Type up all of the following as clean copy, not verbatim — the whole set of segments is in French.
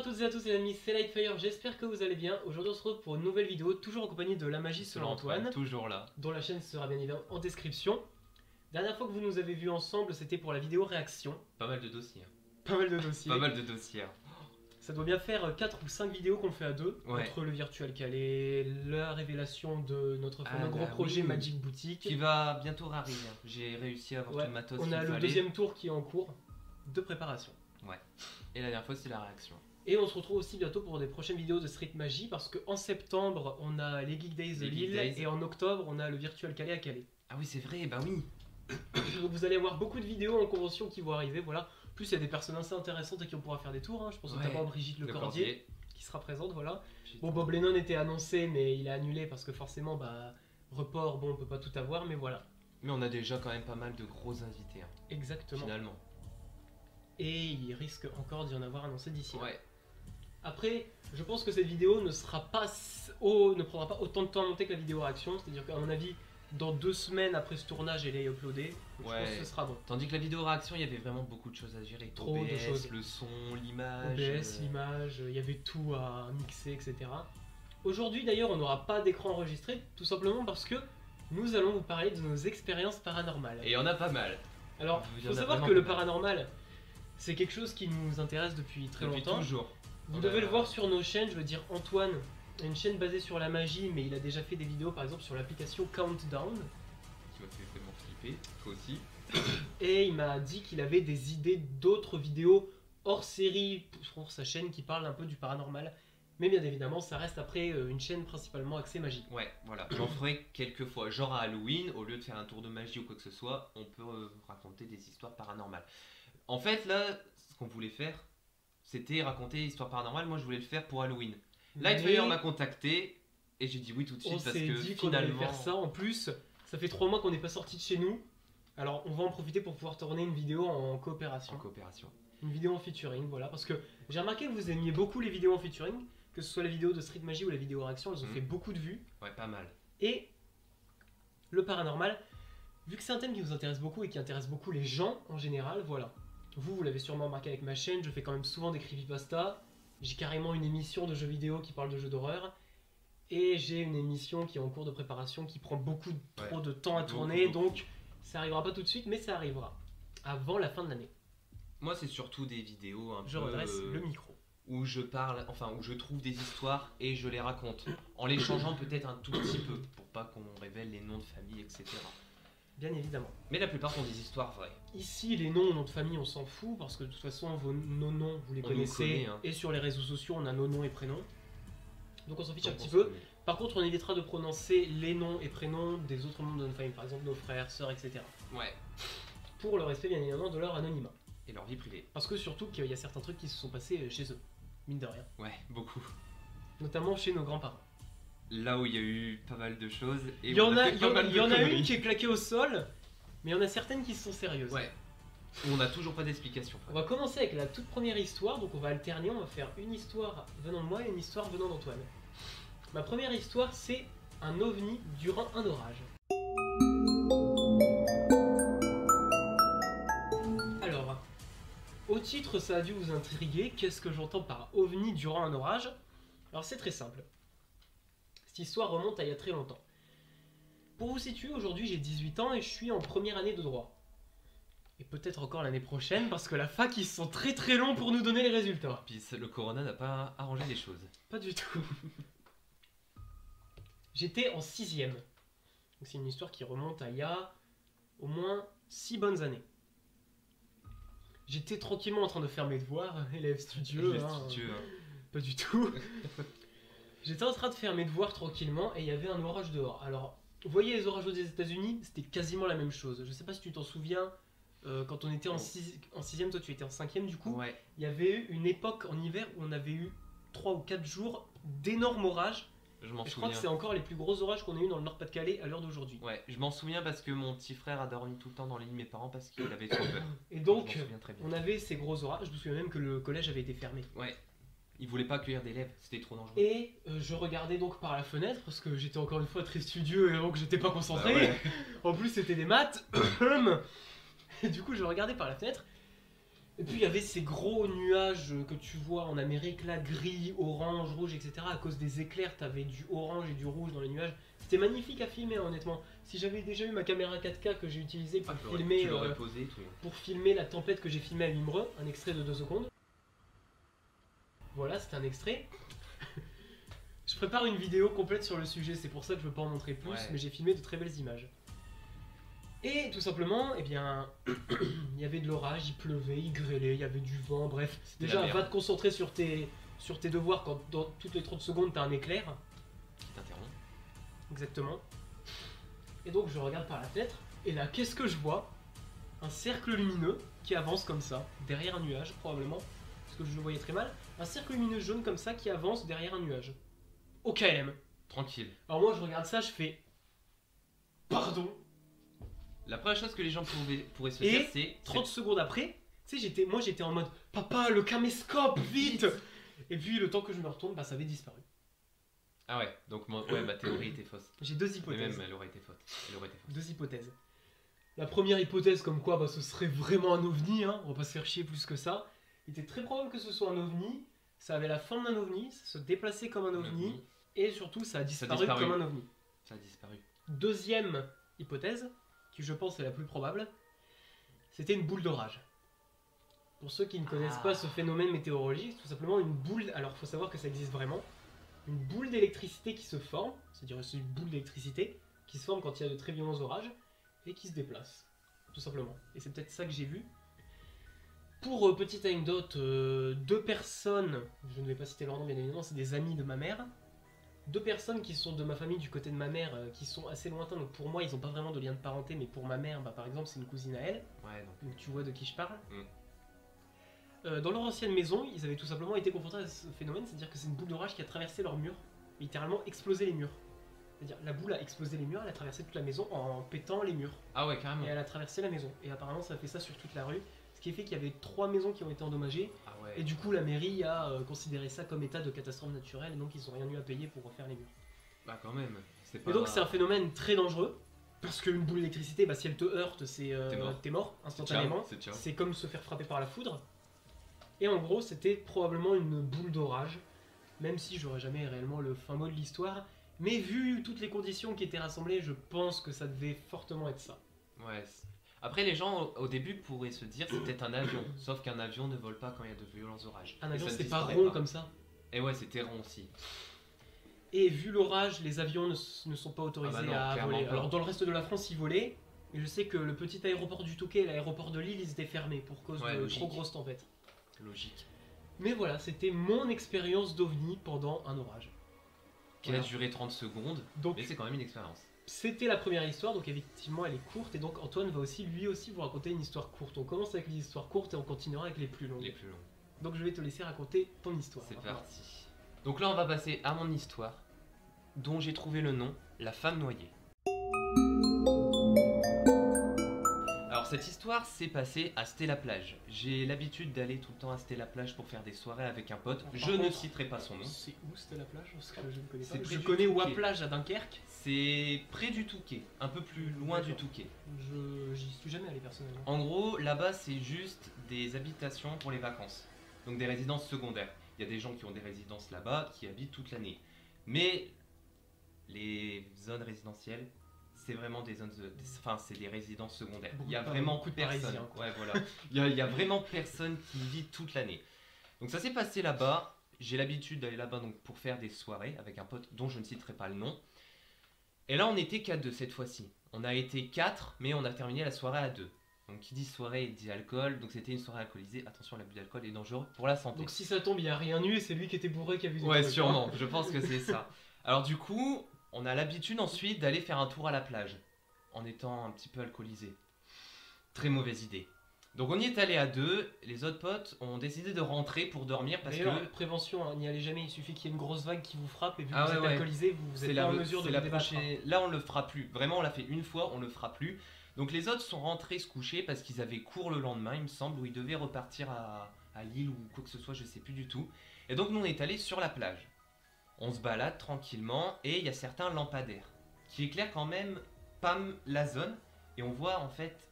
à toutes et à tous les amis, c'est Lightfire, j'espère que vous allez bien. Aujourd'hui on se retrouve pour une nouvelle vidéo, toujours en compagnie de La Magie selon Antoine, toujours là, dont la chaîne sera bien évidemment en description. Dernière fois que vous nous avez vus ensemble, c'était pour la vidéo réaction. pas mal de dossiers. Pas mal de dossiers. Pas mal de dossiers. Ça doit bien faire 4 ou 5 vidéos qu'on fait à deux, Ouais. entre le virtual calais, la révélation de notre fameux gros bah projet oui. Magic Boutique. Qui va bientôt rarer. J'ai réussi à avoir Ouais, tout le matos on qu'il a le fallait. deuxième tour qui est en cours de préparation. Ouais. Et la dernière fois, c'est la réaction. Et on se retrouve aussi bientôt pour des prochaines vidéos de Street Magie, parce qu'en septembre, on a les Geek Days de Les Geek Lille, Days. et en octobre, on a le Virtual Calais à Calais. Ah oui, c'est vrai, bah oui. Donc vous allez avoir beaucoup de vidéos en convention qui vont arriver, voilà. Plus il y a des personnes assez intéressantes et qui on pourra faire des tours, hein. Je pense Ouais. notamment à Brigitte Le Cordier, qui sera présente, voilà. J'ai- Bon, Bob Lennon était annoncé, mais il a annulé parce que forcément, report, bon, on peut pas tout avoir, mais voilà. Mais on a déjà quand même pas mal de gros invités, hein, Exactement. finalement. Et il risque encore d'y en avoir annoncé d'ici là. Ouais. Après, je pense que cette vidéo ne prendra pas autant de temps à monter que la vidéo réaction, c'est-à-dire qu'à mon avis, dans 2 semaines après ce tournage, elle est uploadée. Donc Ouais. je pense que ce sera bon. Tandis que la vidéo réaction, il y avait vraiment beaucoup de choses à gérer. Trop de OBS, choses. le son, l'image. OBS, l'image, il y avait tout à mixer, etc. Aujourd'hui d'ailleurs, on n'aura pas d'écran enregistré, tout simplement parce que nous allons vous parler de nos expériences paranormales. Et il y en a pas mal. Alors, il il y faut en a savoir vraiment que le pas mal. paranormal, c'est quelque chose qui nous intéresse depuis très Depuis longtemps. toujours. Vous On devez a- le voir sur nos chaînes, je veux dire Antoine a une chaîne basée sur la magie, mais il a déjà fait des vidéos par exemple sur l'application Countdown. Qui m'a fait vraiment flipper. Toi aussi. Et il m'a dit qu'il avait des idées d'autres vidéos hors série pour sa chaîne qui parlent un peu du paranormal. Mais bien évidemment, ça reste après une chaîne principalement axée magie. Ouais, voilà. J'en ferai quelques fois. Genre à Halloween, au lieu de faire un tour de magie ou quoi que ce soit, on peut raconter des histoires paranormales. En fait, là, ce qu'on voulait faire, c'était raconter histoires paranormales. Moi, je voulais le faire pour Halloween. Lightfire Mais m'a contacté et j'ai dit oui tout de on suite parce s'est que dit qu'on allait finalement. faire ça. En plus, ça fait 3 mois qu'on n'est pas sorti de chez nous. Alors on va en profiter pour pouvoir tourner une vidéo en coopération. En coopération. Une vidéo en featuring, voilà. Parce que j'ai remarqué que vous aimiez beaucoup les vidéos en featuring. Que ce soit la vidéo de Street Magie ou la vidéo réaction, elles ont Mhm. fait beaucoup de vues. Ouais, pas mal. Et le paranormal, vu que c'est un thème qui vous intéresse beaucoup et qui intéresse beaucoup les gens en général, voilà. Vous l'avez sûrement remarqué avec ma chaîne, je fais quand même souvent des creepypasta. J'ai carrément une émission de jeux vidéo qui parle de jeux d'horreur. Et j'ai une émission qui est en cours de préparation qui prend beaucoup trop de temps à Beaucoup, tourner. beaucoup. Donc ça arrivera pas tout de suite, mais ça arrivera. Avant la fin de l'année. Moi, c'est surtout des vidéos un Je peu redresse le micro. où je parle, enfin où je trouve des histoires et je les raconte en les changeant peut-être un tout petit peu pour pas qu'on révèle les noms de famille, etc. Bien évidemment. Mais la plupart sont des histoires vraies. Ici, les noms, noms de famille, on s'en fout parce que de toute façon, nos noms, vous les On nous connaissez. connaît, hein. Et sur les réseaux sociaux, on a nos noms et prénoms. Donc on s'en fiche un Donc, petit on peu. se connaît. Par contre, on évitera de prononcer les noms et prénoms des autres membres de notre famille, par exemple nos frères, sœurs, etc. Ouais. Pour le respect, bien évidemment, de leur anonymat. Et leur vie privée. Parce que surtout qu'il y a certains trucs qui se sont passés chez eux, mine de rien. Ouais, beaucoup. Notamment chez nos grands-parents. Là où il y a eu pas mal de choses. Et Il y en on a, fait il y pas en, mal il de y en a conneries. une qui est claquée au sol, mais il y en a certaines qui sont sérieuses. Ouais. On n'a toujours pas d'explication. On va commencer avec la toute première histoire, donc on va alterner, on va faire une histoire venant de moi et une histoire venant d'Antoine. Ma première histoire, c'est un ovni durant un orage. Alors, au titre, ça a dû vous intriguer, qu'est-ce que j'entends par ovni durant un orage? Alors c'est très simple. Cette histoire remonte à il y a très longtemps. Pour vous situer, aujourd'hui j'ai 18 ans et je suis en première année de droit. Et peut-être encore l'année prochaine, parce que la fac, ils sont très très longs pour nous donner les résultats. Puis le corona n'a pas arrangé les choses. Pas du tout. J'étais en 6ème. Donc c'est une histoire qui remonte à il y a au moins 6 bonnes années. J'étais tranquillement en train de faire mes devoirs, élève studieux. Pas du tout. J'étais en train de faire mes devoirs tranquillement et il y avait un orage dehors. Alors, vous voyez les orages des États-Unis, c'était quasiment la même chose. Je sais pas si tu t'en souviens, quand on était en 6ème, toi tu étais en 5ème du coup. Ouais. Il y avait eu une époque en hiver où on avait eu 3 ou 4 jours d'énormes orages. Je m'en Je crois souviens. que c'est encore les plus gros orages qu'on ait eu dans le Nord-Pas-de-Calais à l'heure d'aujourd'hui. Ouais, je m'en souviens parce que mon petit frère a dormi tout le temps dans le lit de mes parents parce qu'il avait trop peur. Et Je donc, m'en souviens très bien. on avait ces gros orages. Je me souviens même que le collège avait été fermé. Ouais. Il voulait pas accueillir d'élèves, c'était trop dangereux. Et je regardais donc par la fenêtre parce que j'étais encore une fois très studieux et donc j'étais pas concentré. Bah ouais. En plus, c'était des maths. Et du coup, je regardais par la fenêtre. Et puis il y avait ces gros nuages que tu vois en Amérique là, gris, orange, rouge, etc. À cause des éclairs, t'avais du orange et du rouge dans les nuages. C'était magnifique à filmer honnêtement. Si j'avais déjà eu ma caméra 4K que j'ai utilisée pour filmer, tu l'aurais posé et tout. pour filmer la tempête que j'ai filmée à Wimereux, un extrait de 2 secondes. Voilà, c'était un extrait. Je prépare une vidéo complète sur le sujet, c'est pour ça que je veux pas en montrer plus, Ouais. mais j'ai filmé de très belles images. Et tout simplement, eh bien, il y avait de l'orage, il pleuvait, il grêlait, il y avait du vent, bref. C'était Déjà, la merde. va te concentrer sur tes devoirs quand dans toutes les 30 secondes t'as un éclair. Qui t'interrompt. Exactement. Et donc je regarde par la fenêtre, et là, qu'est-ce que je vois? Un cercle lumineux qui avance comme ça, derrière un nuage, probablement, parce que je le voyais très mal. Un cercle lumineux jaune comme ça qui avance derrière un nuage. Au KLM. Tranquille. Alors moi, je regarde ça, je fais... Pardon. La première chose que les gens pourraient se Et dire, c'est 30 secondes après, tu sais, moi j'étais en mode papa, le caméscope, vite. Et puis le temps que je me retourne, bah ça avait disparu. Ah ouais, donc ouais, ma théorie était fausse. J'ai deux Mais hypothèses. même, elle aurait été fausse. Elle aurait été fausse. Deux hypothèses. La première hypothèse, comme quoi bah, ce serait vraiment un ovni, hein, on va pas se faire chier plus que ça. Il était très probable que ce soit un ovni, ça avait la forme d'un ovni, ça se déplaçait comme un ovni, et surtout ça a disparu comme un ovni. Ça a disparu. Deuxième hypothèse, qui je pense est la plus probable, c'était une boule d'orage. Pour ceux qui ne connaissent pas ce phénomène météorologique, c'est tout simplement une boule, alors il faut savoir que ça existe vraiment, une boule d'électricité qui se forme, c'est-à-dire c'est une boule d'électricité qui se forme quand il y a de très violents orages, et qui se déplace, tout simplement. Et c'est peut-être ça que j'ai vu. Pour petite anecdote, deux personnes, je ne vais pas citer leur nom bien évidemment, c'est des amis de ma mère, deux personnes qui sont de ma famille du côté de ma mère, qui sont assez lointains, donc pour moi ils n'ont pas vraiment de lien de parenté, mais pour ma mère, bah, par exemple c'est une cousine à elle, Ouais, donc tu vois de qui je parle. Mm. Dans leur ancienne maison, ils avaient tout simplement été confrontés à ce phénomène, c'est-à-dire que c'est une boule d'orage qui a traversé leur mur, littéralement explosé les murs. C'est-à-dire la boule a explosé les murs, elle a traversé toute la maison en pétant les murs. Ah ouais, carrément. Et elle a traversé la maison. Et apparemment ça a fait ça sur toute la rue, ce qui fait qu'il y avait 3 maisons qui ont été endommagées. Ah ouais. Et du coup la mairie a considéré ça comme état de catastrophe naturelle, et donc ils n'ont rien eu à payer pour refaire les murs. Bah quand même. C'est pas... Et donc c'est un phénomène très dangereux, parce qu'une boule d'électricité, bah, si elle te heurte, t'es mort instantanément. C'est ciao. C'est comme se faire frapper par la foudre. Et en gros, c'était probablement une boule d'orage, même si j'aurais jamais réellement le fin mot de l'histoire. Mais vu toutes les conditions qui étaient rassemblées, je pense que ça devait fortement être ça. Ouais. Après, les gens au début pourraient se dire c'est peut-être un avion. Sauf qu'un avion ne vole pas quand il y a de violents orages. Un Et avion, ça ne c'est pas disparaît rond comme ça. Et ouais, c'était rond aussi. Et vu l'orage, les avions ne sont pas autorisés Ah bah non, à clairement voler. pas. Alors dans le reste de la France, ils volaient. Et je sais que le petit aéroport du Touquet et l'aéroport de Lille, ils étaient fermés pour cause Ouais, de logique. trop grosses tempêtes. Logique. Mais voilà, c'était mon expérience d'OVNI pendant un orage. Qui Voilà. a duré 30 secondes. Donc Mais c'est quand même une expérience. c'était la première histoire, donc effectivement elle est courte. Et donc Antoine va aussi lui aussi vous raconter une histoire courte. On commence avec les histoires courtes et on continuera avec les plus longues. Les plus longs. Donc je vais te laisser raconter ton histoire. C'est maintenant. parti. Donc là, on va passer à mon histoire, dont j'ai trouvé le nom, La femme noyée. Alors cette histoire s'est passée à Stella-Plage. J'ai l'habitude d'aller tout le temps à Stella-Plage pour faire des soirées avec un pote. Par Je ne contre, citerai pas son nom. C'est où c'était la plage? Parce que je ne connais pas. C'est près Je du connais Touquet. Ouaplage à Dunkerque. C'est près du Touquet, un peu plus loin du D'accord. Touquet. J'y suis jamais allé personnellement. En gros, là-bas, c'est juste des habitations pour les vacances. Donc des résidences secondaires. Il y a des gens qui ont des résidences là-bas, qui habitent toute l'année. Mais les zones résidentielles, c'est vraiment des zones, enfin c'est des résidences secondaires. Il y a vraiment beaucoup de personne. Parisiens, quoi. Ouais, voilà. Il y a vraiment personne qui vit toute l'année. Donc ça s'est passé là-bas. J'ai l'habitude d'aller là-bas donc pour faire des soirées avec un pote dont je ne citerai pas le nom. Et là, on était qu'à 2 cette fois-ci. On a été 4, mais on a terminé la soirée à 2. Donc qui dit soirée dit alcool, donc c'était une soirée alcoolisée. Attention, l'abus d'alcool est dangereux pour la santé. Donc si ça tombe, il n'y a rien eu et c'est lui qui était bourré qui a vu des Ouais, trucs, sûrement, hein. je pense que c'est ça. Alors du coup, on a l'habitude ensuite d'aller faire un tour à la plage, en étant un petit peu alcoolisé. Très mauvaise idée. Donc on y est allé à 2, les autres potes ont décidé de rentrer pour dormir parce D'ailleurs, que... prévention, hein, n'y allez jamais, il suffit qu'il y ait une grosse vague qui vous frappe et vu que Ah vous ouais, êtes ouais. alcoolisé, vous C'est êtes pas en mesure de vous débattre. Là, on le fera plus. Vraiment, on l'a fait une fois, on le fera plus. Donc les autres sont rentrés se coucher parce qu'ils avaient cours le lendemain, il me semble, où ils devaient repartir à Lille ou quoi que ce soit, je sais plus du tout. Et donc nous, on est allés sur la plage. On se balade tranquillement et il y a certains lampadaires qui éclairent quand même pas la zone. Et on voit en fait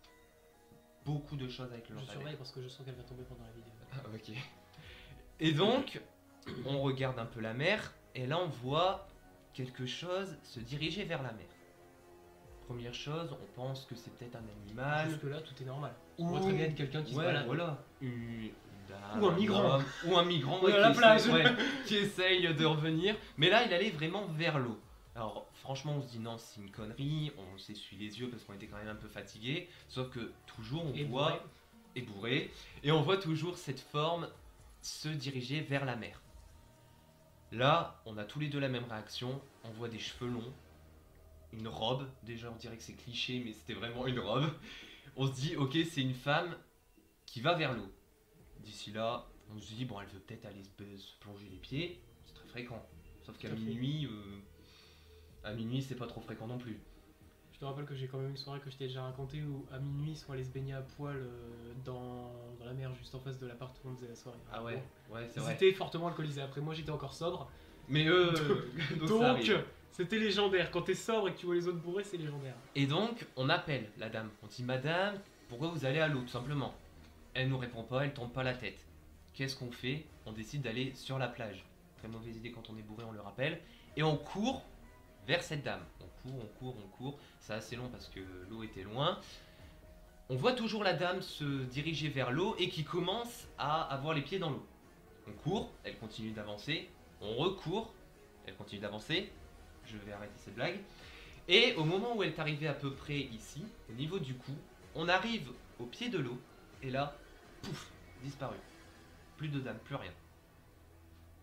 beaucoup de choses avec le Je lampadaire. surveille parce que je sens qu'elle va tomber pendant la vidéo. Ah, ok. Et donc, on regarde un peu la mer, et là on voit quelque chose se diriger vers la mer. Première chose, on pense que c'est peut-être un animal. Jusque là, tout est normal. On voit très bien être quelqu'un qui se ouais, balade. voilà. Une dame, Ou un migrant. homme, ou un migrant Ou ouais, à la qui plage. essaye, ouais, qui essaye de revenir. Mais là, il allait vraiment vers l'eau. Alors, franchement, on se dit non, c'est une connerie. On s'essuie les yeux parce qu'on était quand même un peu fatigué. Sauf que toujours, on Et voit. bourré. Et bourré. Et on voit toujours cette forme se diriger vers la mer. Là, on a tous les deux la même réaction. On voit des cheveux longs, une robe. Déjà, on dirait que c'est cliché, mais c'était vraiment une robe. On se dit, ok, c'est une femme qui va vers l'eau. D'ici là, on se dit, bon, elle veut peut-être aller se plonger les pieds. C'est très fréquent. Sauf qu'à Tout à fait. minuit, c'est pas trop fréquent non plus. Je te rappelle que j'ai quand même une soirée que je t'ai déjà racontée où à minuit ils sont allés se baigner à poil dans la mer juste en face de l'appart où on faisait la soirée. Ah ouais, ouais, c'est Ils vrai. étaient fortement alcoolisés. Après moi j'étais encore sobre. Mais eux, donc ça Donc arrive. c'était légendaire. Quand t'es sobre et que tu vois les autres bourrés, c'est légendaire. Et donc, on appelle la dame. On dit, madame, pourquoi vous allez à l'eau, tout simplement. Elle nous répond pas, elle tourne pas la tête. Qu'est-ce qu'on fait? On décide d'aller sur la plage. Très mauvaise idée quand on est bourré, on le rappelle. Et on court vers cette dame. On court. C'est assez long parce que l'eau était loin. On voit toujours la dame se diriger vers l'eau et qui commence à avoir les pieds dans l'eau. On court, elle continue d'avancer. On recourt, elle continue d'avancer. Je vais arrêter cette blague. Et au moment où elle est arrivée à peu près ici, au niveau du cou, on arrive au pied de l'eau. Et là, pouf, disparu. Plus de dame, plus rien.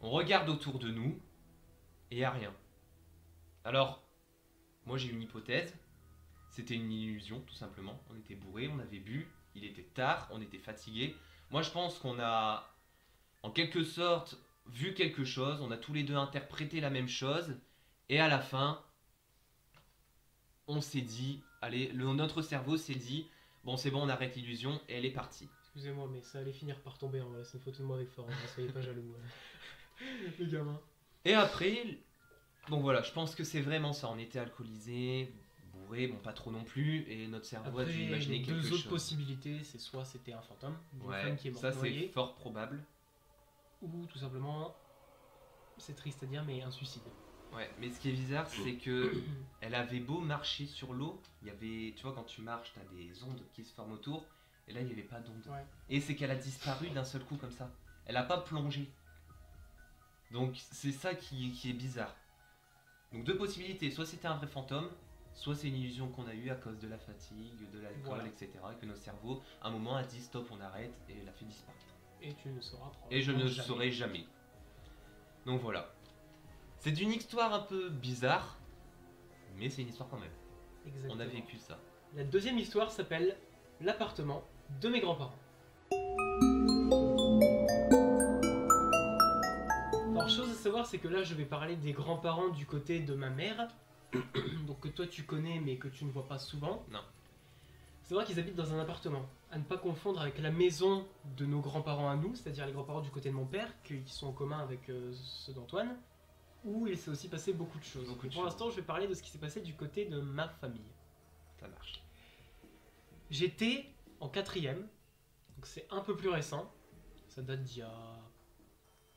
On regarde autour de nous et il n'y a rien. Alors, moi j'ai une hypothèse. C'était une illusion, tout simplement. On était bourrés, on avait bu, il était tard, on était fatigués. Moi je pense qu'on a, en quelque sorte, vu quelque chose. On a tous les deux interprété la même chose. Et à la fin, on s'est dit, allez, notre cerveau s'est dit, bon c'est bon, on arrête l'illusion, et elle est partie. Excusez-moi, mais ça allait finir par tomber en vrai. C'est une photo de moi avec Florent. Soyez pas jaloux. Les gamins. Et après, donc voilà, je pense que c'est vraiment ça. On était alcoolisés, bourrés, bon pas trop non plus, et notre cerveau a Après, dû imaginer les quelque deux chose. autres possibilités, c'est soit c'était un fantôme, une Ouais, femme qui est morte ça c'est noyée, fort probable. ou tout simplement, c'est triste à dire, mais un suicide. Ouais, mais ce qui est bizarre, c'est que elle avait beau marcher sur l'eau, il y avait, tu vois, quand tu marches, t'as des ondes qui se forment autour, et là il n'y avait pas d'ondes. Ouais. Et c'est qu'elle a disparu d'un seul coup comme ça. Elle a pas plongé. Donc c'est ça qui est bizarre. Donc deux possibilités, soit c'était un vrai fantôme, soit c'est une illusion qu'on a eue à cause de la fatigue, de l'alcool, Voilà. etc. Et que notre cerveau, à un moment, a dit stop, on arrête, et l'a fait disparaître. Et tu ne sauras Et je ne probablement jamais. saurai jamais. Donc voilà. C'est une histoire un peu bizarre, mais c'est une histoire quand même. Exactement. On a vécu ça. La deuxième histoire s'appelle L'appartement de mes grands-parents. Alors, chose à savoir, c'est que là, je vais parler des grands-parents du côté de ma mère, donc que toi tu connais mais que tu ne vois pas souvent. Non. C'est vrai qu'ils habitent dans un appartement, à ne pas confondre avec la maison de nos grands-parents à nous, c'est-à-dire les grands-parents du côté de mon père, qui sont en commun avec ceux d'Antoine, où il s'est aussi passé beaucoup de choses. Beaucoup de Pour choses. l'instant, je vais parler de ce qui s'est passé du côté de ma famille. Ça marche. J'étais en quatrième, donc c'est un peu plus récent, ça date d'il y a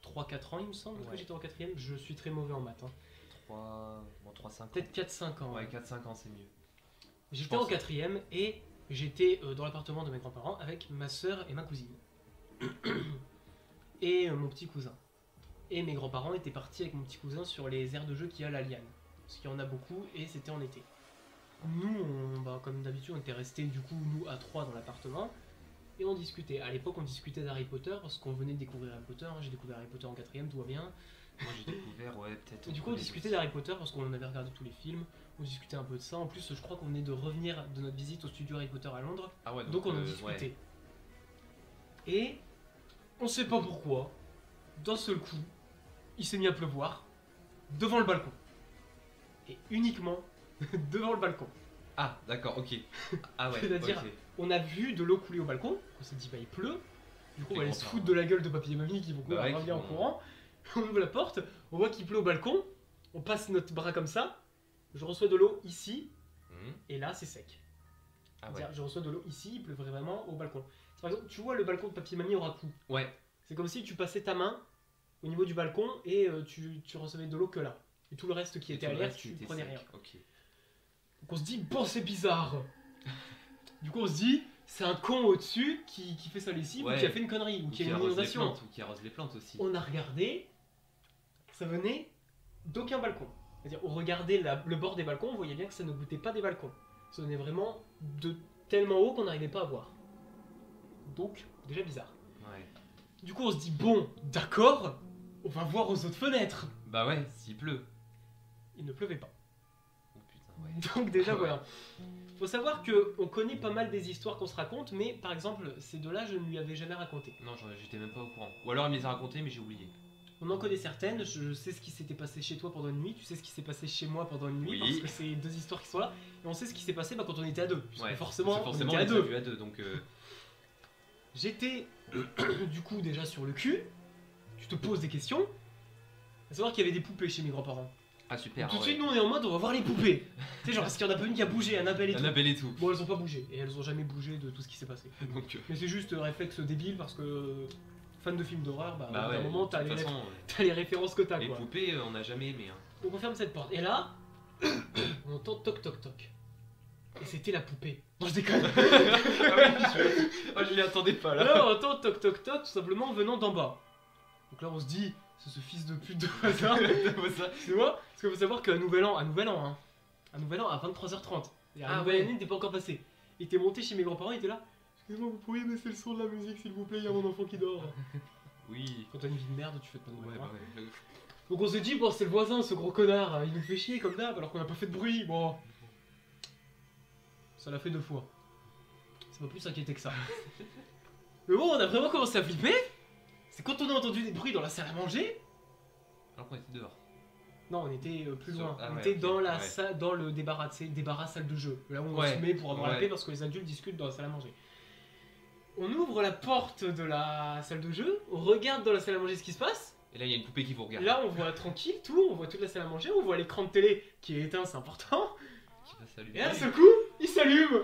3-4 ans il me semble que Ouais. j'étais en quatrième, je suis très mauvais en maths, hein. 3-5 ans. Peut-être 4-5 ans. Ouais, 4-5 ans c'est mieux. J'étais pense, en quatrième et j'étais dans l'appartement de mes grands-parents avec ma soeur et ma cousine. Et mon petit cousin. Et mes grands-parents étaient partis avec mon petit cousin sur les aires de jeu qu'il y a à la Liane. Parce qu'il y en a beaucoup et c'était en été. Nous, comme d'habitude, on était restés du coup, nous, à 3 dans l'appartement. Et on discutait. À l'époque, on discutait d'Harry Potter parce qu'on venait de découvrir Harry Potter. J'ai découvert Harry Potter en quatrième, tout va bien. Moi j'ai découvert, ouais, peut-être. Et du coup, on discutait d'Harry Potter parce qu'on avait regardé tous les films. On discutait un peu de ça. En plus, je crois qu'on venait de revenir de notre visite au studio Harry Potter à Londres. Ah ouais, Donc on en discutait. Et on sait pas pourquoi, d'un seul coup, il s'est mis à pleuvoir devant le balcon. Et uniquement devant le balcon. Ah, d'accord, ok. Ah ouais, C'est-à-dire, ok. on a vu de l'eau couler au balcon, on s'est dit bah il pleut, du coup on va aller se content, foutre de la gueule de papy et mamie qui vont courir ouais, revenir en qui vont- courant. On ouvre la porte, on voit qu'il pleut au balcon, on passe notre bras comme ça, je reçois de l'eau ici, Mhm. et là c'est sec. Ah ouais. C'est-à-dire, je reçois de l'eau ici, il pleuvrait vraiment au balcon. Par exemple, tu vois le balcon de papier-mâché au raku. Ouais. C'est comme si tu passais ta main au niveau du balcon et tu recevais de l'eau que là. Et tout le reste qui Et était tout à le l'air, reste, tu était prenais sec. rien. Ok. Donc on se dit, bon, c'est bizarre. Du coup, on se dit, c'est un con au-dessus qui fait sa lessive ou Ouais. qui a fait une connerie ou Ou qui a qui une arrose les inondation. plantes, ou qui arrose les plantes aussi. On a regardé, ça venait d'aucun balcon. C'est-à-dire, on regardait le bord des balcons, on voyait bien que ça ne goûtait pas des balcons. Ça venait vraiment de tellement haut qu'on n'arrivait pas à voir. Donc, déjà bizarre. Ouais. Du coup, on se dit, bon, d'accord, on va voir aux autres fenêtres. Bah ouais, s'il pleut. Il ne pleuvait pas. Oh putain, ouais. Donc déjà, Ouais. voilà. Faut savoir que on connaît pas mal des histoires qu'on se raconte, mais par exemple, ces deux-là, je ne lui avais jamais raconté. Non, j'étais même pas au courant. Ou alors il me les a racontées, mais j'ai oublié. On en connaît certaines, je sais ce qui s'était passé chez toi pendant une nuit, tu sais ce qui s'est passé chez moi pendant une nuit, Oui. parce que c'est deux histoires qui sont là, et on sait ce qui s'est passé quand on était à deux. Puisque Ouais. forcément, Parce que forcément, on on était à les a deux. vus à deux, donc. J'étais du coup déjà sur le cul, tu te poses des questions, à savoir qu'il y avait des poupées chez mes grands-parents. Ah super. Donc, tout de ouais. suite, nous on est en mode on va voir les poupées. Tu sais, genre, parce qu'il y en a pas une qui a bougé, Annabelle et tout. Annabelle et tout. Bon, elles ont pas bougé, et elles ont jamais bougé de tout ce qui s'est passé. Donc. Mais c'est juste réflexe débile parce que fan de films d'horreur, bah, Bah à ouais. un moment De t'as toute les, façon, t'as les références que t'as les quoi. poupées, on n'a jamais aimé. Hein. Donc on ferme cette porte, et là, on entend toc toc toc. Et c'était la poupée. Non, je déconne. Ah oui, je m'y attendais pas là. Là, on entend toc toc toc tout simplement venant d'en bas. Donc là, on se dit, c'est ce fils de pute de voisin. C'est moi. Parce qu'il faut savoir qu'à Nouvel An, à 23h30. Ah Nouvelle ouais. année n'était pas encore passé. Il était monté chez mes grands-parents, il était là. Excusez-moi, vous pourriez baisser le son de la musique s'il vous plaît, il y a mon enfant qui dort. Oui. Quand t'as une vie de merde, tu fais pas de Ouais, Nouvel An. bah ouais. Donc on s'est dit, bon, c'est le voisin, ce gros connard, il nous fait chier comme d'hab alors qu'on a pas fait de bruit. Bon. Ça l'a fait 2 fois. Ça m'a plus inquiété que ça. Mais bon, on a vraiment commencé à flipper. C'est quand on a entendu des bruits dans la salle à manger. Alors qu'on était dehors. Non, on était plus Sur- loin. ah On ouais, était ok, dans la ouais. salle, dans le débarras, tu sais, débarras salle de jeu. Là où on Ouais, se met pour avoir la ouais. paix parce que les adultes discutent dans la salle à manger. On ouvre la porte de la salle de jeu, on regarde dans la salle à manger ce qui se passe. Et là, il y a une poupée qui vous regarde. Là, on voit tranquille tout, on voit toute la salle à manger, on voit l'écran de télé qui est éteint, c'est important. Qui va s'allumer. Et là, d'un seul coup, il s'allume.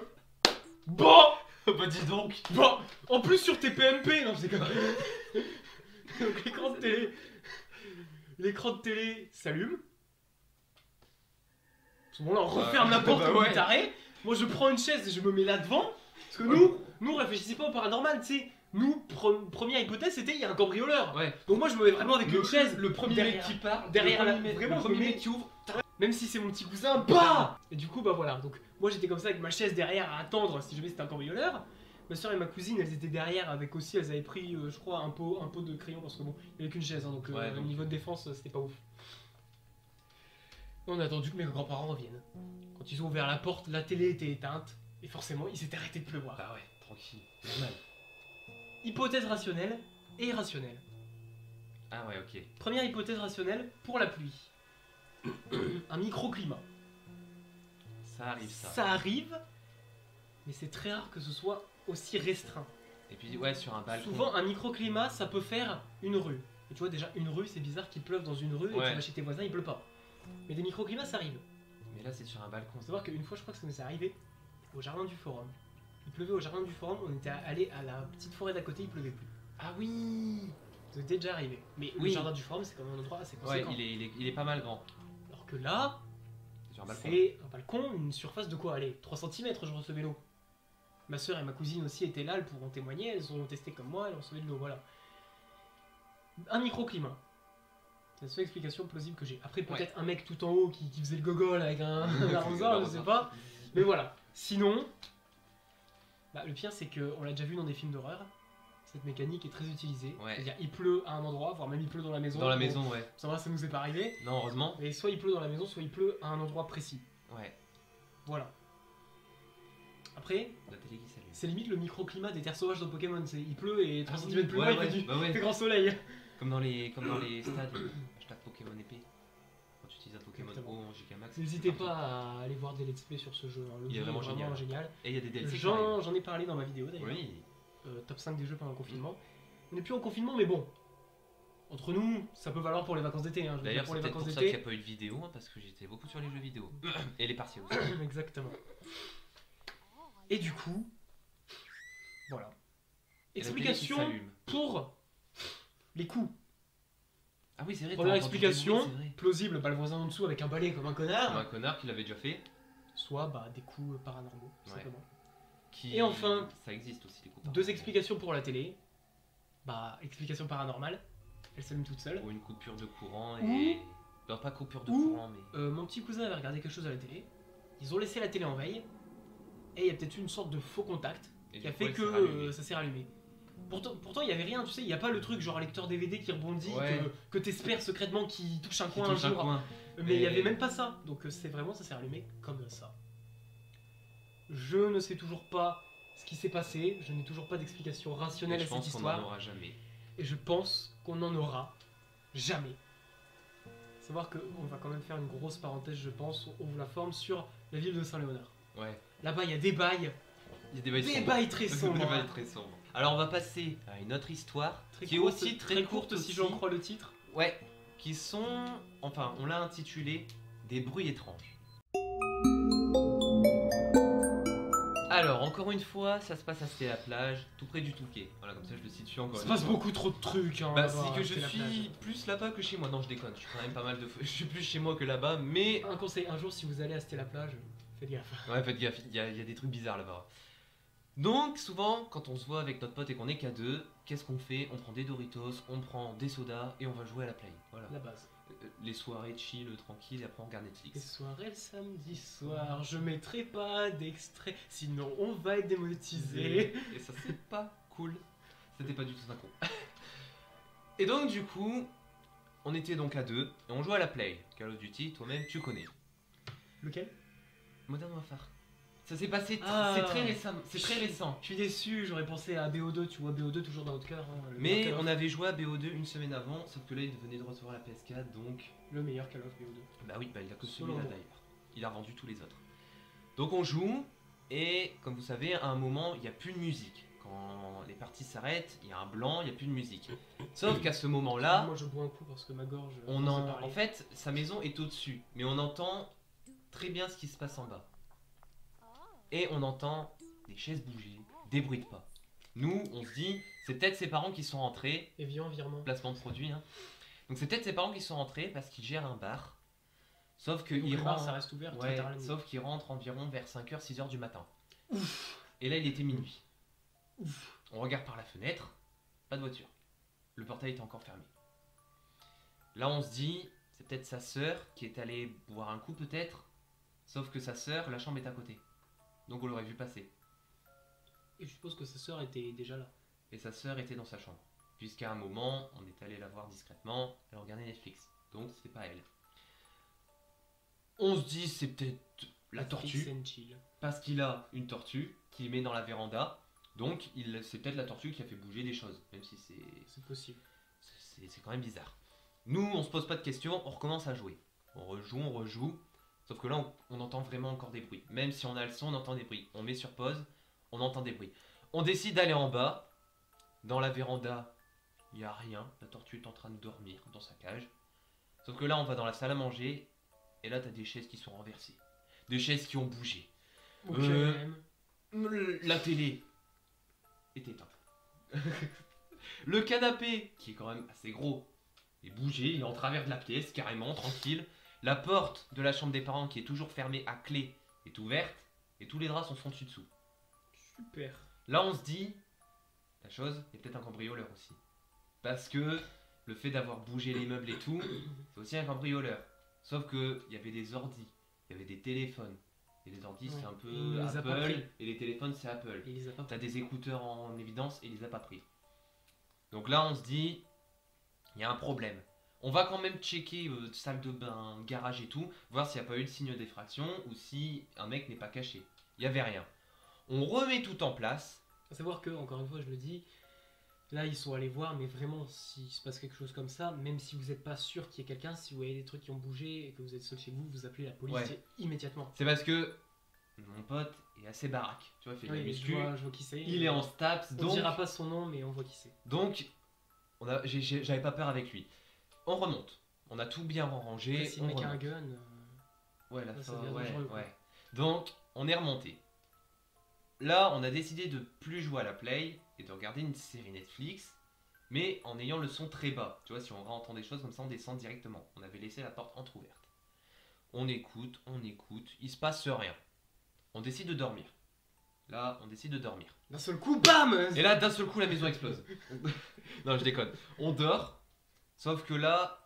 Bon, Bah dis donc. bon, en plus sur TPMP, non, c'est comme. Donc l'écran de télé s'allume. À ce moment-là, on referme la porte bah comme ouais. des tarés. Moi, je prends une chaise et je me mets là devant. Parce que nous, on réfléchissait pas au paranormal, tu sais. Nous, première hypothèse, c'était il y a un cambrioleur. Ouais. Donc moi, je me mets vraiment avec une chaise. Le premier derrière- mec qui part. derrière le la- premier mec- vraiment, le je me premier mets- mec qui ouvre. Même si c'est mon petit cousin, bah. Et du coup, bah voilà. Donc moi, j'étais comme ça avec ma chaise derrière à attendre si jamais c'était un cambrioleur. Ma soeur et ma cousine, elles étaient derrière avec aussi, elles avaient pris, je crois, un pot de crayon parce que bon, il n'y avait qu'une chaise, hein, donc, Ouais, au donc- niveau de défense, c'était pas ouf. On a attendu que mes grands-parents reviennent. Quand ils ont ouvert la porte, la télé était éteinte et forcément, il s'était arrêté de pleuvoir. Bah ouais, tranquille. Normal. Hypothèse rationnelle et irrationnelle. Ah ouais, ok. Première hypothèse rationnelle pour la pluie. Un microclimat. Ça arrive ça. Ça arrive, mais c'est très rare que ce soit aussi restreint. Et puis ouais, sur un balcon. Souvent, un microclimat, ça peut faire une rue. Et tu vois, déjà, une rue, c'est bizarre qu'il pleuve dans une rue et Ouais. tu vas chez tes voisins, il pleut pas. Mais des microclimats, ça arrive. Mais là, c'est sur un balcon. Faut savoir qu'une fois, je crois que ça nous est arrivé au jardin du Forum. Il pleuvait au jardin du Forum, on était allé à la petite forêt d'à côté, il pleuvait plus. Ah oui. Ça était déjà arrivé. Mais le Oui. jardin du Forum, c'est quand même un endroit assez Ouais, conséquent. il est pas mal grand. Alors que là, C'est sur un balcon. c'est un balcon, une surface de quoi? Allez, 3 cm, je recevais l'eau. Ma soeur et ma cousine aussi étaient là, elles pourront témoigner, elles ont testé comme moi, elles recevaient de l'eau, voilà. Un microclimat. C'est la seule explication plausible que j'ai. Après, peut-être un mec tout en haut qui faisait le gogol avec un arroseur, je sais pas. Mais voilà. Sinon, bah, le pire, c'est qu'on l'a déjà vu dans des films d'horreur. Cette mécanique est très utilisée. Ouais. C'est-à-dire, il pleut à un endroit, voire même il pleut dans la maison. Dans la Bon, maison, ouais. Ça va, ça nous est pas arrivé. Non, heureusement. Mais soit il pleut dans la maison, soit il pleut à un endroit précis. Ouais. Voilà. Après, La télé qui s'allume. c'est limite le microclimat des terres sauvages dans Pokémon. Il pleut et 3 Ah oui, cm plus loin, ouais, il ouais, fait du bah ouais. il fait grand soleil. Comme dans les stades. Hashtag Pokémon épée. Quand tu utilises un Pokémon Exactement. haut en Gigamax. N'hésitez c'est partout. pas à aller voir des let's play sur ce jeu. Hein. Le Il est jeu vraiment génial. génial. Et il y a des DLC. qui arrivent. J'en ai parlé dans ma vidéo d'ailleurs. Oui. Top 5 des jeux pendant le confinement. On n'est plus en confinement, mais bon. Entre nous, ça peut valoir pour les vacances d'été. Hein. Je veux dire, D'ailleurs, pour c'est les peut-être vacances pour ça qu'il n'y d'été. a pas eu de vidéo, hein, parce que j'étais beaucoup sur les jeux vidéo. Et les partiels aussi. Exactement. Et du coup, voilà. Et la télé qui Explication s'allume. pour les coups. Ah oui, c'est vrai. Première t'as entendu des explication, bruits, c'est vrai. plausible, bah, le voisin en dessous avec un balai comme un Comme connard. un connard qui l'avait déjà fait. Soit bah, des coups paranormaux, tout Ouais. simplement. Qui... Et enfin, ça existe aussi les coups. Deux paranormaux. explications pour la télé. Bah, explication paranormale, elle s'allume toute seule. Ou une coupure de courant Ou- et. Non, pas coupure de ou- courant, mais. Mon petit cousin avait regardé quelque chose à la télé. Ils ont laissé la télé en veille. Et il y a peut-être eu une sorte de faux contact Et qui a du coup, fait elle que s'est rallumée. ça s'est rallumé. Pourtant, il y avait rien, tu sais, il n'y a pas le truc genre lecteur DVD qui rebondit, Ouais. que t'espères secrètement qui touche un Qui coin touche un un jour. coin. Mais il n'y Mais- avait même pas ça. Donc c'est vraiment, ça s'est rallumé comme ça. Je ne sais toujours pas ce qui s'est passé. Je n'ai toujours pas d'explication Et rationnelle je à cette pense qu'on histoire. n'en aura jamais. Et je pense qu'on n'en aura jamais. Savoir qu'on va quand même faire une grosse parenthèse, je pense, on vous la forme sur la ville de Saint-Léonard. Ouais. Là-bas, il y a des bails. Il y a des bails Des sombres. bails très sombres. Des hein. bails très sombres. Alors on va passer à une autre histoire Très qui courte, est aussi très courte si aussi. j'en crois le titre. Ouais. Qui sont, enfin, on l'a intitulé des bruits étranges. Alors encore une fois, ça se passe à Stella-Plage, tout près du Touquet. Voilà, comme ça je le situe encore. Il se une passe fois. beaucoup trop de trucs. Hein, Bah, là-bas, c'est que je c'est la suis plage. plus là-bas que chez moi. Non, je déconne. Je suis quand même pas mal de fois. Je suis plus chez moi que là-bas, mais Un conseil, un jour, si vous allez à Stella Plage, faites gaffe. ouais, faites gaffe. Il y a des trucs bizarres là-bas. Donc souvent, quand on se voit avec notre pote et qu'on est qu'à deux, qu'est-ce qu'on fait? On prend des Doritos, on prend des sodas et on va jouer à la play. Voilà. La base. Les soirées chill, tranquilles, et après on regarde Les Netflix. soirées le samedi soir, je mettrai pas d'extrait, sinon on va être démonétisé. Et ça c'est pas cool. C'était pas du tout synchro. Et donc du coup, on était donc à deux et on jouait à la play. Call of Duty, toi-même tu connais. Lequel? Modern Warfare. Ça s'est passé, Ah. c'est très récent. C'est très récent. Je suis déçu, j'aurais pensé à BO2, tu vois, BO2 toujours dans notre cœur. Hein, le Mais meilleur on Call of- avait joué à BO2 une semaine avant, sauf que là il venait de recevoir la PS4, donc Le meilleur Call of BO2. bah oui, bah il a que Selon celui-là moi. d'ailleurs. Il a vendu tous les autres. Donc on joue et comme vous savez, à un moment il n'y a plus de musique. Quand les parties s'arrêtent, il y a un blanc, il n'y a plus de musique. Sauf qu'à ce moment-là, Moi je bois un coup parce que ma gorge. on force de en... parler. en fait, sa maison est au-dessus, mais on entend très bien ce qui se passe en bas. Et on entend des chaises bouger, des bruits de pas. Nous, on se dit, c'est peut-être ses parents qui sont rentrés, Evian, virement. placement de produit. Hein. Donc c'est peut-être ses parents qui sont rentrés parce qu'ils gèrent un bar. Sauf Donc qu'il le bar, rentre, ça reste ouvert très ouais, tard la nuit. sauf qu'il rentre environ vers 5h, 6h du matin. Et là, il était minuit. Ouf. On regarde par la fenêtre, pas de voiture. Le portail était encore fermé. Là, on se dit, c'est peut-être sa sœur qui est allée boire un coup, peut-être. Sauf que sa sœur, la chambre est à côté. Donc on l'aurait vu passer. Et je suppose que sa sœur était déjà là. Et sa sœur était dans sa chambre. Puisqu'à un moment, on est allé la voir discrètement, elle regardait Netflix. Donc c'était pas elle. On se dit, c'est peut-être la tortue. Fix and chill. Parce qu'il a une tortue qu'il met dans la véranda. Donc c'est peut-être la tortue qui a fait bouger des choses. Même si C'est possible. c'est quand même bizarre. Nous, on se pose pas de questions, on recommence à jouer. On rejoue. Sauf que là, on entend vraiment encore des bruits. Même si on a le son, on entend des bruits. On met sur pause, on entend des bruits. On décide d'aller en bas. Dans la véranda, il n'y a rien. La tortue est en train de dormir dans sa cage. Sauf que là, on va dans la salle à manger. Et là, t'as des chaises qui sont renversées. Des chaises qui ont bougé. Ok. La télé est éteinte. Le canapé, qui est quand même assez gros, est bougé. Il est en travers de la pièce, carrément, tranquille. La porte de la chambre des parents, qui est toujours fermée à clé, est ouverte. Et tous les draps sont fondus dessous. Super. Là, on se dit, la chose, il y a peut-être un cambrioleur aussi. Parce que le fait d'avoir bougé les meubles et tout, c'est aussi un cambrioleur. Sauf que il y avait des ordis, il y avait des téléphones. Et les ordis, c'est Ouais. un peu Il les a pas Apple, pris. et les téléphones, c'est Apple. Il les a pas. T'as des écouteurs en évidence et il les a pas pris. Donc là, on se dit, il y a un problème. On va quand même checker salle de bain, garage et tout, voir s'il n'y a pas eu de signe d'effraction ou si un mec n'est pas caché. Il n'y avait rien. On remet tout en place. À savoir que, encore une fois, je le dis, là ils sont allés voir, mais vraiment, s'il se passe quelque chose comme ça, même si vous n'êtes pas sûr qu'il y ait quelqu'un, si vous voyez des trucs qui ont bougé et que vous êtes seul chez vous, vous appelez la police Ouais. immédiatement. C'est parce que mon pote est assez baraque. Tu vois, il fait de la Oui, muscu. je vois qui c'est. Il est en STAPS, On donc... dira pas son nom, mais on voit qui c'est. Donc, j'avais pas peur avec lui. On remonte. On a tout bien rangé. Après, si le on mec a un remonte. gun, Ouais, la là, ça fin, devient ouais, dangereux, quoi. ouais. Donc, on est remonté. là, on a décidé de plus jouer à la Play et de regarder une série Netflix, mais en ayant le son très bas. Tu vois, si on entend des choses comme ça, on descend directement. On avait laissé la porte entrouverte. On écoute, il se passe rien. On décide de dormir. Là, on décide de dormir. D'un seul coup, bam! Et là, d'un seul coup, la maison explose. Non, je déconne. On dort, sauf que là,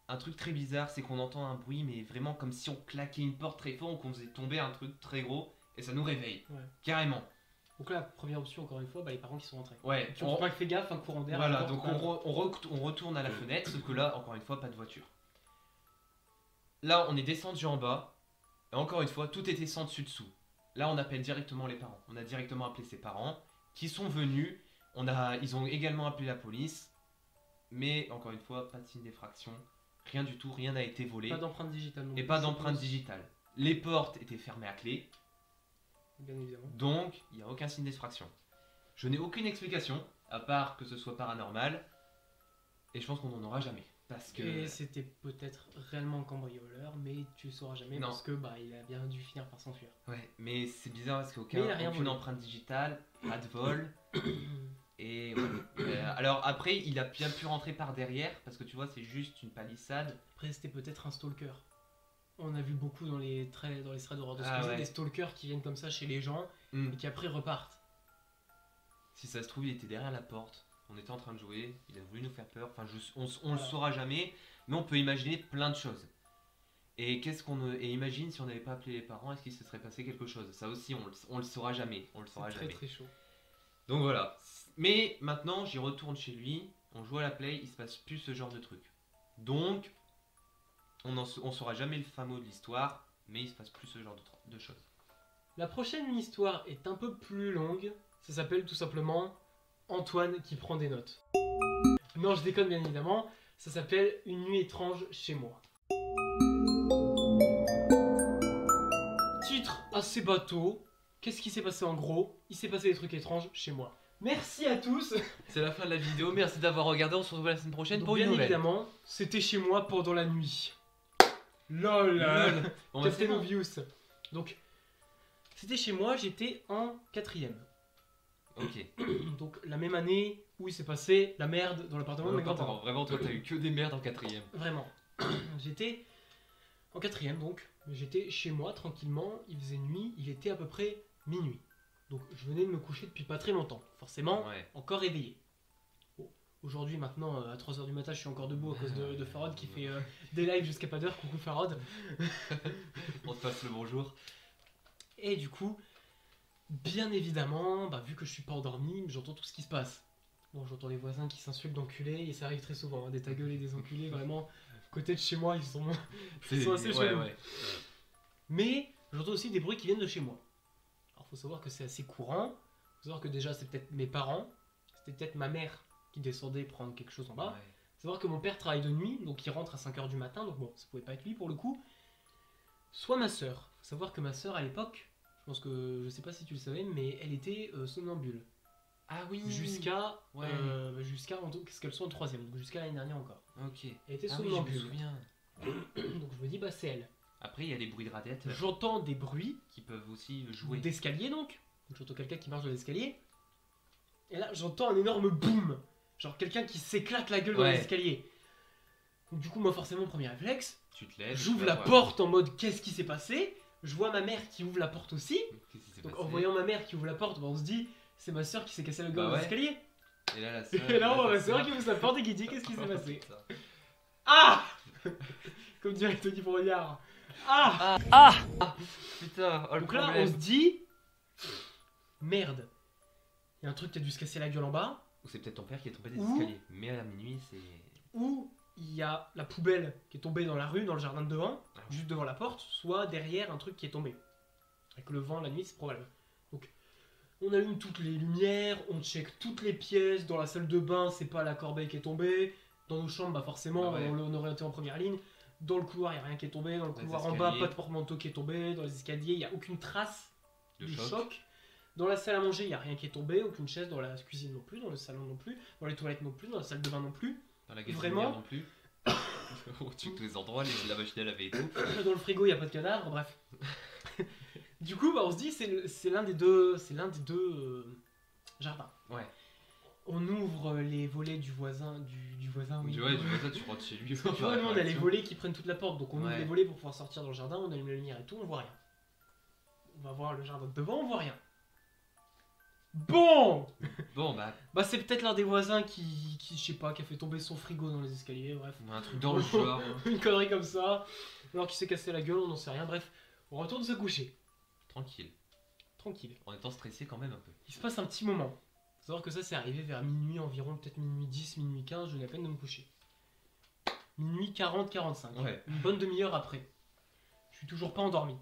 un truc très bizarre, c'est qu'on entend un bruit, mais vraiment comme si on claquait une porte très fort ou qu'on faisait tomber un truc très gros, et ça nous réveille. Ouais. Carrément. Donc là, première option, encore une fois, bah, les parents qui sont rentrés. Ouais. Tu n'as pas fait gaffe, un courant d'air. Voilà, donc on retourne à la fenêtre, sauf que là, encore une fois, pas de voiture. Là, on est descendu en bas, et encore une fois, tout était sans dessus-dessous. Là, on appelle directement les parents. On a directement appelé ses parents, qui sont venus. Ils ont également appelé la police, mais encore une fois, pas de signe d'effraction. Rien du tout, rien n'a été volé. Pas d'empreinte digitale non Et plus, pas je d'empreinte suppose. digitale. Les portes étaient fermées à clé, Bien évidemment. donc il n'y a aucun signe d'effraction. Je n'ai aucune explication, à part que ce soit paranormal, et je pense qu'on n'en aura jamais. Parce que... Et c'était peut-être réellement un cambrioleur, mais tu sauras jamais Non. parce que bah il a bien dû finir par s'enfuir. Ouais, mais c'est bizarre parce Mais il a rien qu'aucune volé. empreinte digitale, pas de vol. Et ouais. Alors après, il a bien pu rentrer par derrière, parce que tu vois, c'est juste une palissade. Après c'était peut-être un stalker. On a vu beaucoup dans les threads d'horreur de Ah Squeezie, ouais. des stalkers qui viennent comme ça chez les gens Hmm. et qui après repartent. Si ça se trouve, il était derrière la porte. On était en train de jouer, il a voulu nous faire peur. Enfin, on le Voilà. saura jamais, mais on peut imaginer plein de choses. Et et imagine si on n'avait pas appelé les parents, est-ce qu'il se serait passé quelque chose? Ça aussi, on le saura jamais. On le saura C'est très jamais. très chaud. Donc voilà. Mais maintenant, j'y retourne chez lui, on joue à la play, il se passe plus ce genre de truc. Donc, on saura jamais le fin mot de l'histoire, mais il se passe plus ce genre de choses. La prochaine histoire est un peu plus longue. Ça s'appelle tout simplement Antoine qui prend des notes. Non, je déconne bien évidemment. Ça s'appelle Une nuit étrange chez moi. Titre assez bateau. Qu'est-ce qui s'est passé en gros? Il s'est passé des trucs étranges chez moi. Merci à tous. C'est la fin de la vidéo, merci d'avoir regardé, on se retrouve la semaine prochaine Donc, pour une bien nouvelle. évidemment, c'était chez moi pendant la nuit. LOL. Lol. Bon, bah, c'est Captain bon. Obvious. Donc, c'était chez moi, j'étais en 4ème. Ok. Donc, la même année où il s'est passé la merde dans l'appartement de mes grands-parents. Vraiment, toi, t'as eu que des merdes en 4ème. Vraiment. J'étais en 4ème donc. J'étais chez moi tranquillement. Il faisait nuit. Il était à peu près minuit. Donc, je venais de me coucher depuis pas très longtemps. Forcément, Ouais. encore éveillé. Bon, aujourd'hui, maintenant, à 3h du matin, je suis encore debout à cause de Farod qui fait des lives jusqu'à pas d'heure. Coucou Farod. On te passe le bonjour. Et du coup, bien évidemment, bah, vu que je suis pas endormi, j'entends tout ce qui se passe. Bon, j'entends les voisins qui s'insultent d'enculés, et ça arrive très souvent, hein, des ta gueule et des enculés, vraiment. Côté de chez moi, ils sont assez chelous. ouais. Mais j'entends aussi des bruits qui viennent de chez moi. Alors, faut savoir que c'est assez courant. Faut savoir que déjà, c'est peut-être mes parents, c'était peut-être ma mère qui descendait prendre quelque chose en bas. Ouais. Faut savoir que mon père travaille de nuit, donc il rentre à 5h du matin, donc bon, ça pouvait pas être lui pour le coup. Soit ma sœur. Faut savoir que ma sœur à l'époque, je pense que, je sais pas si tu le savais, mais elle était somnambule. Ah oui. Jusqu'à Ouais. qu'est-ce qu'elle soit en 3ème, donc jusqu'à l'année dernière encore. Ok. Elle était Ah oui, je me somnambule. souviens. Donc je me dis, bah c'est elle. Après, il y a des bruits de radiateurs J'entends des bruits qui peuvent aussi jouer. d'escalier donc. Donc j'entends quelqu'un qui marche dans l'escalier. Et là, j'entends un énorme boom. Genre quelqu'un qui s'éclate la gueule dans Ouais. l'escalier. Donc du coup, moi forcément, premier réflexe, Tu te lèves. j'ouvre tu la vas voir. porte en mode qu'est-ce qui s'est passé. Je vois ma mère qui ouvre la porte aussi. Qu'est-ce qui s'est Donc passé en voyant ma mère qui ouvre la porte, bah, on se dit c'est ma soeur qui s'est cassé la gueule Bah dans ouais. l'escalier. Et là, la sœur. Et là, on voit ta ma soeur sœur. qui ouvre sa porte et qui dit qu'est-ce qui s'est Oh, passé. putain. Ah Comme dirait Tony Brognard. Ah Putain, oh, le Donc là, problème. on se dit merde. Il y a un truc qui a dû se casser la gueule en bas. Ou c'est peut-être ton père qui est tombé des Ou- escaliers. Mais à la minuit, c'est. Ou il y a la poubelle qui est tombée dans la rue, dans le jardin de devant, Ah. juste devant la porte, soit derrière un truc qui est tombé. Avec le vent la nuit, c'est probable. Donc, on allume toutes les lumières, on check toutes les pièces. Dans la salle de bain, c'est pas la corbeille qui est tombée. Dans nos chambres, bah forcément, Ah ouais. on aurait été en première ligne. Dans le couloir, il n'y a rien qui est tombé. Dans le Les couloir en bas, escaliers. pas de porte-manteau qui est tombé. Dans les escaliers, il n'y a aucune trace De du choc. choc. Dans la salle à manger, il n'y a rien qui est tombé. Aucune chaise dans la cuisine non plus. Dans le salon non plus. Dans les toilettes non plus. Dans la salle de bain non plus. Dans la gazinière Vraiment non plus. Oh, tu tous les endroits, la machine à laver et tout. Dans le frigo, il n'y a pas de cadavre, bref. Du coup, bah, on se dit c'est l'un des deux, jardins. Ouais. On ouvre les volets du voisin, du voisin. Oui. Tu vois, ça, tu rentres chez lui. Parce que tu vois, nous on a les volets qui prennent toute la porte, donc on ouvre Ouais. les volets pour pouvoir sortir dans le jardin, on allume la lumière et tout, on voit rien. On va voir le jardin de devant, on voit rien. Bon, Bon, bah, bah c'est peut-être l'un des voisins qui, je sais pas, qui a fait tomber son frigo dans les escaliers, bref. un truc dans le genre. Une connerie comme ça. Alors qu'il s'est cassé la gueule, on n'en sait rien, bref. On retourne se coucher. Tranquille. Tranquille. En étant stressé quand même un peu. Il se passe un petit moment. Faut savoir que ça c'est arrivé vers minuit environ, peut-être minuit 10, minuit 15, je venais à peine de me coucher. Minuit 40, 45. Ouais. Une bonne demi-heure après. Je suis toujours pas endormi.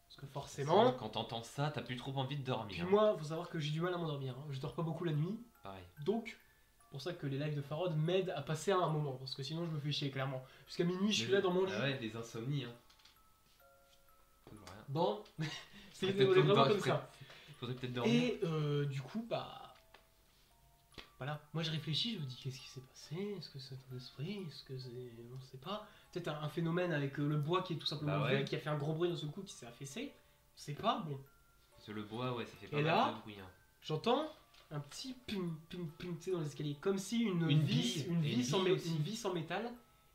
Parce que forcément... Quand t'entends ça, t'as plus trop envie de dormir. Puis moi, faut savoir que j'ai du mal à m'endormir. Hein. Je dors pas beaucoup la nuit. Pareil. Donc, c'est pour ça que les lives de Farod m'aident à passer à un moment. Parce que sinon je me fais chier clairement. Jusqu'à minuit, je suis là dans mon lit. Ah ouais, des insomnies. Hein. Toujours rien. Bon, c'est Faudrait peut-être vraiment dormir, comme ça. Faudrait peut-être dormir. Et du coup, bah... Voilà, moi je réfléchis, je me dis qu'est-ce qui s'est passé? Est-ce que c'est un esprit? Est-ce que c'est... On sait pas. Peut-être un phénomène avec le bois qui est tout simplement Bah ouais. levé, qui a fait un gros bruit d'un seul coup, qui s'est affaissé. On sait pas, bon. Parce que le bois, ouais, ça fait pas Et mal là, de bruit. Hein. J'entends un petit ping ping ping, tu sais, dans l'escalier. Comme si une vis, bille. Et une vis en bille aussi. une vis en métal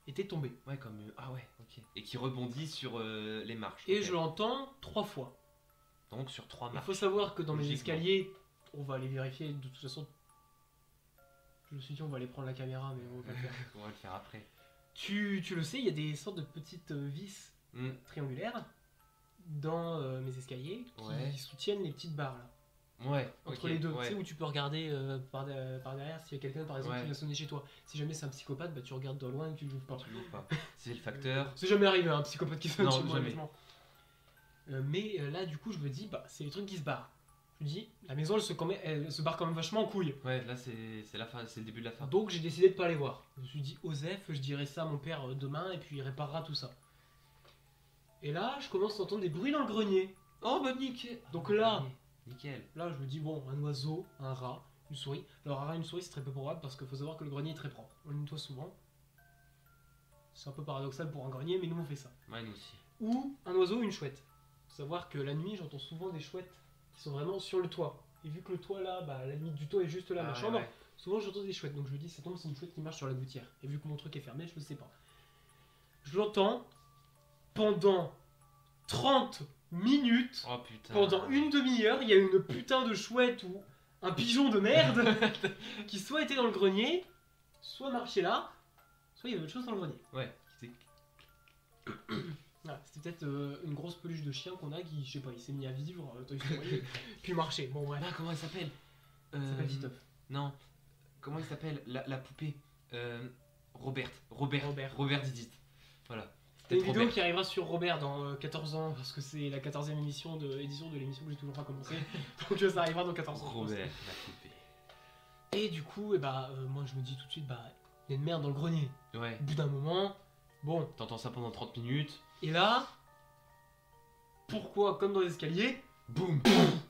était tombée. Ouais, comme. Ah ouais, ok. Et qui rebondit sur les marches. Et ok. je l'entends 3 fois. Donc sur 3 Il marches. faut savoir que dans mes Logiquement. escaliers, on va aller vérifier de toute façon. Je me suis dit on va aller prendre la caméra, mais on va pas le faire. On va le faire après. Tu le sais, il y a des sortes de petites vis Hmm. triangulaires dans mes escaliers qui Ouais. soutiennent les petites barres là. Ouais. Entre ok, les deux, ouais. tu sais, où tu peux regarder par derrière s'il y a quelqu'un par exemple Ouais. qui vient sonner chez toi. Si jamais c'est un psychopathe, bah tu regardes de loin et tu l'ouvres pas. Tu l'ouvres pas. C'est le facteur. C'est jamais arrivé un psychopathe qui sonne Non, chez moi, jamais. honnêtement. Mais là du coup je me dis, bah c'est les trucs qui se barrent. Je me dis, la maison elle se barre quand même vachement en couille. Ouais, là c'est la fin, c'est le début de la fin. Donc j'ai décidé de pas aller voir. Je me suis dit, Osef, je dirai ça à mon père demain et puis il réparera tout ça. Et là je commence à entendre des bruits dans le grenier. Oh bah nickel. Donc là, Nickel. Là, je me dis, bon, un oiseau, un rat, une souris. Alors, un rat et une souris, c'est très peu probable parce qu'il faut savoir que le grenier est très propre. On le nettoie souvent. C'est un peu paradoxal pour un grenier, mais nous, on fait ça. Ouais, nous aussi. Ou un oiseau ou une chouette. Faut savoir que la nuit, j'entends souvent des chouettes qui sont vraiment sur le toit. Et vu que le toit, là, bah, la limite du toit est juste là, ma Ah, chambre, ouais. souvent j'entends des chouettes. Donc, je me dis, ça tombe, c'est une chouette qui marche sur la gouttière. Et vu que mon truc est fermé, je le sais pas. Je l'entends pendant 30 minutes. Oh putain. Pendant une demi-heure, il y a une putain de chouette ou un pigeon de merde qui soit était dans le grenier, soit marchait là, soit il y avait autre chose dans le grenier. Ouais. C'est- Voilà, c'était peut-être une grosse peluche de chien qu'on a qui, je sais pas, il s'est mis à vivre, Toy Story, puis marcher. Bon, bref. Ah, comment elle s'appelle Ça s'appelle Titeuf. Non. Comment il s'appelle la poupée Robert. Robert. Didit. Voilà. C'est une Peut-être vidéo Robert. qui arrivera sur Robert dans 14 ans, parce que c'est la 14e édition de l'émission que j'ai toujours pas commencé. Donc ça arrivera dans 14 ans. je pense. Robert, la poupée. Et du coup, moi je me dis tout de suite, bah, il y a une merde dans le grenier. Ouais. Au bout d'un moment, bon. T'entends ça pendant 30 minutes. Et là, pourquoi, comme dans les escaliers, Boum.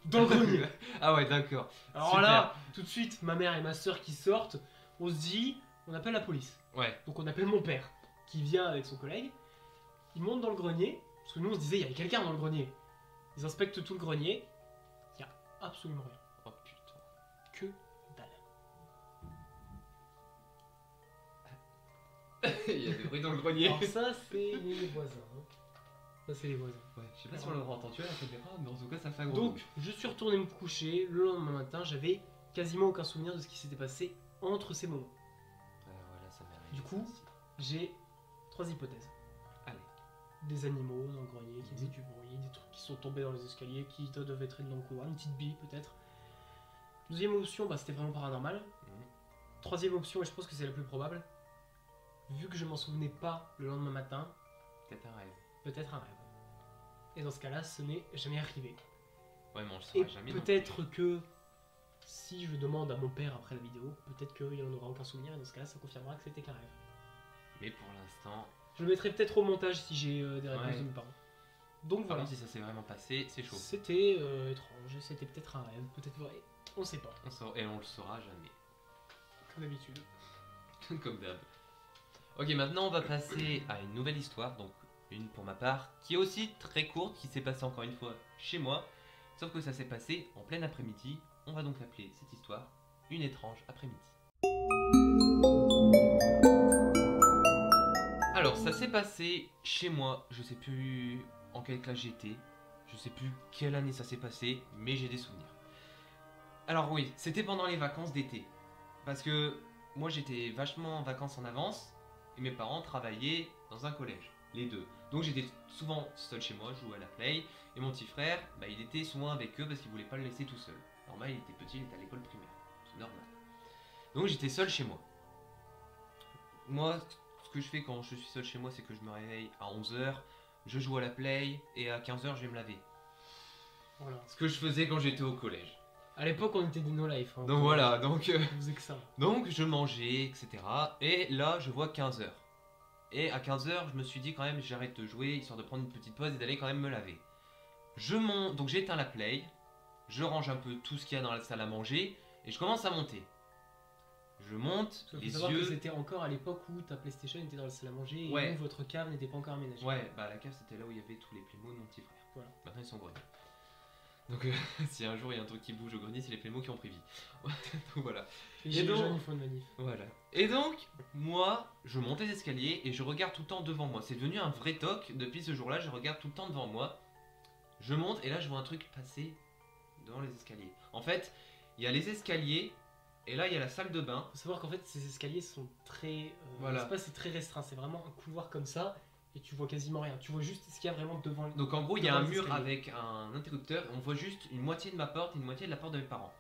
dans le grenier. Ah ouais, d'accord. Alors Super. là, tout de suite, ma mère et ma soeur qui sortent, on se dit, on appelle la police. Ouais. Donc on appelle mon père, qui vient avec son collègue. Ils montent dans le grenier, parce que nous on se disait, il y avait quelqu'un dans le grenier. Ils inspectent tout le grenier, il n'y a absolument rien. Oh putain. Que dalle. Il y a des bruits dans le grenier. Alors ça, c'est les voisins. hein. Ça, c'est les voisins. Ouais, je sais pas si on l'aura entendu à la caméra, mais en tout cas, ça fait un gros Donc, bruit. je suis retourné me coucher. Le lendemain matin, j'avais quasiment aucun souvenir de ce qui s'était passé entre ces moments. Voilà, ça m'est arrivé. Du coup, ça aussi. J'ai 3 hypothèses. Allez. Des animaux dans le grenier qui faisaient du bruit, des trucs qui sont tombés dans les escaliers, qui devaient être dans le couloir, une petite bille peut-être. Deuxième option, c'était vraiment paranormal. Mhm. Troisième option, et je pense que c'est la plus probable, vu que je m'en souvenais pas le lendemain matin, Peut-être un rêve. peut-être un rêve. Et dans ce cas-là, ce n'est jamais arrivé. Ouais, mais on le Et saura jamais. non peut-être que si je demande à mon père après la vidéo, peut-être qu'il n'en aura aucun souvenir, et dans ce cas-là, ça confirmera que c'était qu'un rêve. plus. Mais pour l'instant, Je le mettrai peut-être au montage si j'ai des réponses Ouais. de mes parents. Donc par voilà. contre, si ça s'est vraiment passé, c'est chaud. C'était étrange, c'était peut-être un rêve, peut-être vrai, on sait pas, Et on le saura jamais. comme d'habitude. Comme d'hab. Ok, maintenant on va passer à une nouvelle histoire. Donc, une pour ma part, qui est aussi très courte, qui s'est passée encore une fois chez moi, sauf que ça s'est passé en plein après-midi. On va donc appeler cette histoire une étrange après-midi. Alors, ça s'est passé chez moi, je sais plus en quelle classe j'étais, je sais plus quelle année ça s'est passé, mais j'ai des souvenirs. Alors oui, c'était pendant les vacances d'été, parce que moi j'étais vachement en vacances en avance, et mes parents travaillaient dans un collège, les deux. Donc j'étais souvent seul chez moi, je jouais à la play, et mon petit frère, bah, il était souvent avec eux parce qu'il voulait pas le laisser tout seul. Normal, il était petit, il était à l'école primaire, c'est normal. Donc j'étais seul chez moi. Moi, ce que je fais quand je suis seul chez moi, c'est que je me réveille à 11h, je joue à la play, et à 15h, je vais me laver. Voilà. Ce que je faisais quand j'étais au collège. À l'époque, on était des no-life. Hein, Donc voilà, donc, on faisait que ça. donc je mangeais, etc. Et là, je vois 15h. Et à 15h, je me suis dit quand même, j'arrête de jouer, histoire de prendre une petite pause et d'aller quand même me laver. Je monte, donc j'éteins la play, je range un peu tout ce qu'il y a dans la salle à manger, et je commence à monter. Je monte, Il faut les savoir que yeux... c'était encore à l'époque où ta PlayStation était dans la salle à manger et Ouais. où votre cave n'était pas encore aménagée. Ouais, bah la cave c'était là où il y avait tous les Playmo de mon petit frère. Voilà. Maintenant ils sont au grenier. Donc si un jour il y a un truc qui bouge au grenier, c'est les Playmo qui ont pris vie. Donc voilà. Et donc- jeunes, ils font une manif. Voilà. Et donc, moi, je monte les escaliers et je regarde tout le temps devant moi. C'est devenu un vrai toc. Depuis ce jour-là, je regarde tout le temps devant moi. Je monte et là, je vois un truc passer devant les escaliers. En fait, il y a les escaliers et là, il y a la salle de bain. Faut savoir qu'en fait, ces escaliers sont très. Voilà. L'espace est très restreint. C'est vraiment un couloir comme ça et tu vois quasiment rien. Tu vois juste ce qu'il y a vraiment devant. Donc, en gros, il y a Devant un les mur escaliers. avec un interrupteur. Et on voit juste une moitié de ma porte et une moitié de la porte de mes parents.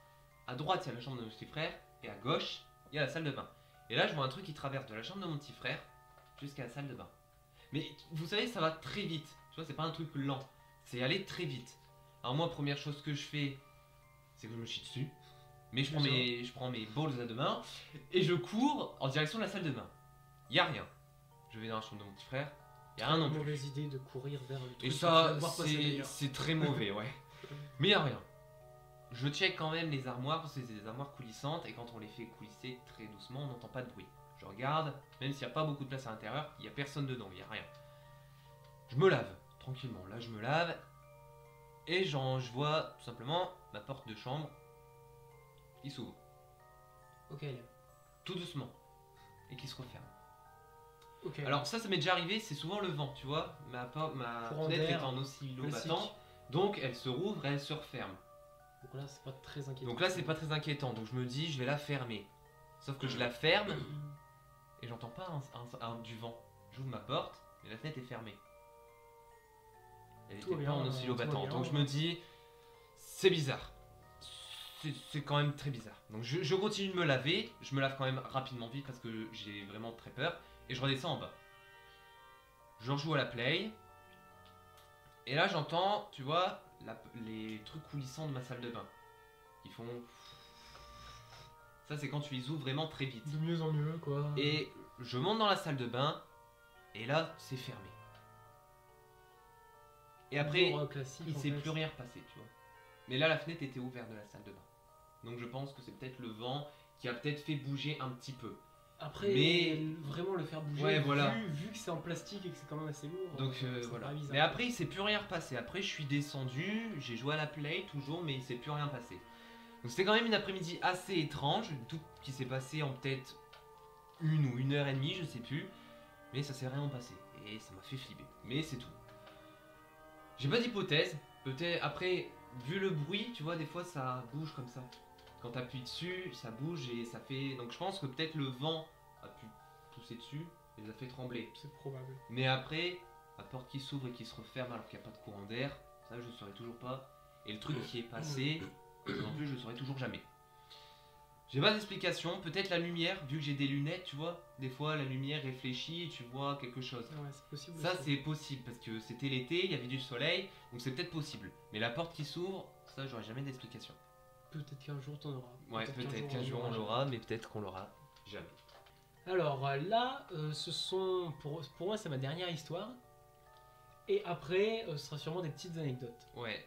À droite, il y a la chambre de mon petit frère et à gauche, il y a la salle de bain. Et là, je vois un truc qui traverse de la chambre de mon petit frère jusqu'à la salle de bain. Mais vous savez, ça va très vite. Tu vois, c'est pas un truc lent. C'est aller très vite. Alors moi, première chose que je fais, c'est que je me chie dessus. Mais je prends mes balls à deux mains et je cours en direction de la salle de bain. Il y a rien. Je vais dans la chambre de mon petit frère. Il y a rien non plus. Mauvaise idée de courir vers le truc. Et que tu ça, vas devoir passer d'ailleurs. c'est très mauvais, ouais. Mais il y a rien. Je check quand même les armoires parce que c'est des armoires coulissantes et quand on les fait coulisser très doucement, on n'entend pas de bruit. Je regarde, même s'il n'y a pas beaucoup de place à l'intérieur, il n'y a personne dedans, il n'y a rien. Je me lave, tranquillement. Là, je me lave et je vois tout simplement ma porte de chambre qui s'ouvre, Ok, allez. tout doucement, et qui se referme. Ok. Alors ça m'est déjà arrivé, c'est souvent le vent, tu vois. Ma Courant fenêtre d'air, est en oscillo classique. battant, donc elle se rouvre et elle se referme. Donc là, c'est pas très inquiétant. Donc là, c'est pas très inquiétant. Donc je me dis, je vais la fermer. Sauf que je la ferme et j'entends pas du vent. J'ouvre ma porte et la fenêtre est fermée. Elle Tout était va pas en bien, oscillo tout va battant. bien. Donc je me dis, c'est bizarre. C'est quand même très bizarre. Donc je continue de me laver. Je me lave quand même rapidement vite parce que j'ai vraiment très peur. Et je redescends en bas. Je rejoue à la play. Et là, j'entends, tu vois, les trucs coulissants de ma salle de bain. Ils font... Ça, c'est quand tu les ouvres vraiment très vite. De mieux en mieux, quoi. Et je monte dans la salle de bain, et là, c'est fermé. Et après, Toujours, classique, il en s'est fait. plus rien repassé, tu vois. Mais là, la fenêtre était ouverte de la salle de bain. Donc je pense que c'est peut-être le vent qui a peut-être fait bouger un petit peu. Après, Mais- vraiment le faire bouger, Ouais, voilà. vu que c'est en plastique et que c'est quand même assez lourd. Donc ça voilà. paraît bizarre. Mais après, il s'est plus rien repassé. Après, je suis descendu, j'ai joué à la play toujours, mais il s'est plus rien passé. Donc c'était quand même une après-midi assez étrange, tout qui s'est passé en peut-être 1 ou 1h30, je sais plus. Mais ça s'est vraiment passé. Et ça m'a fait flipper. Mais c'est tout. J'ai pas d'hypothèse. Peut-être après, vu le bruit, tu vois, des fois ça bouge comme ça. Quand t'appuies dessus, ça bouge et ça fait. Donc je pense que peut-être le vent a pu pousser dessus et les a fait trembler. C'est probable. Mais après, la porte qui s'ouvre et qui se referme alors qu'il n'y a pas de courant d'air, ça je ne saurais toujours pas. Et le truc qui est passé, non plus je ne saurais toujours jamais. J'ai pas d'explication, peut-être la lumière, vu que j'ai des lunettes, tu vois, des fois la lumière réfléchit et tu vois quelque chose. Ouais, c'est possible. Ça aussi. c'est possible parce que c'était l'été, il y avait du soleil, donc c'est peut-être possible. Mais la porte qui s'ouvre, ça j'aurais jamais d'explication. Peut-être qu'un jour t'en auras. Ouais, peut-être qu'un jour on l'aura, mais peut-être qu'on l'aura jamais. Alors là, ce sont pour moi c'est ma dernière histoire. Et après, ce sera sûrement des petites anecdotes. Ouais,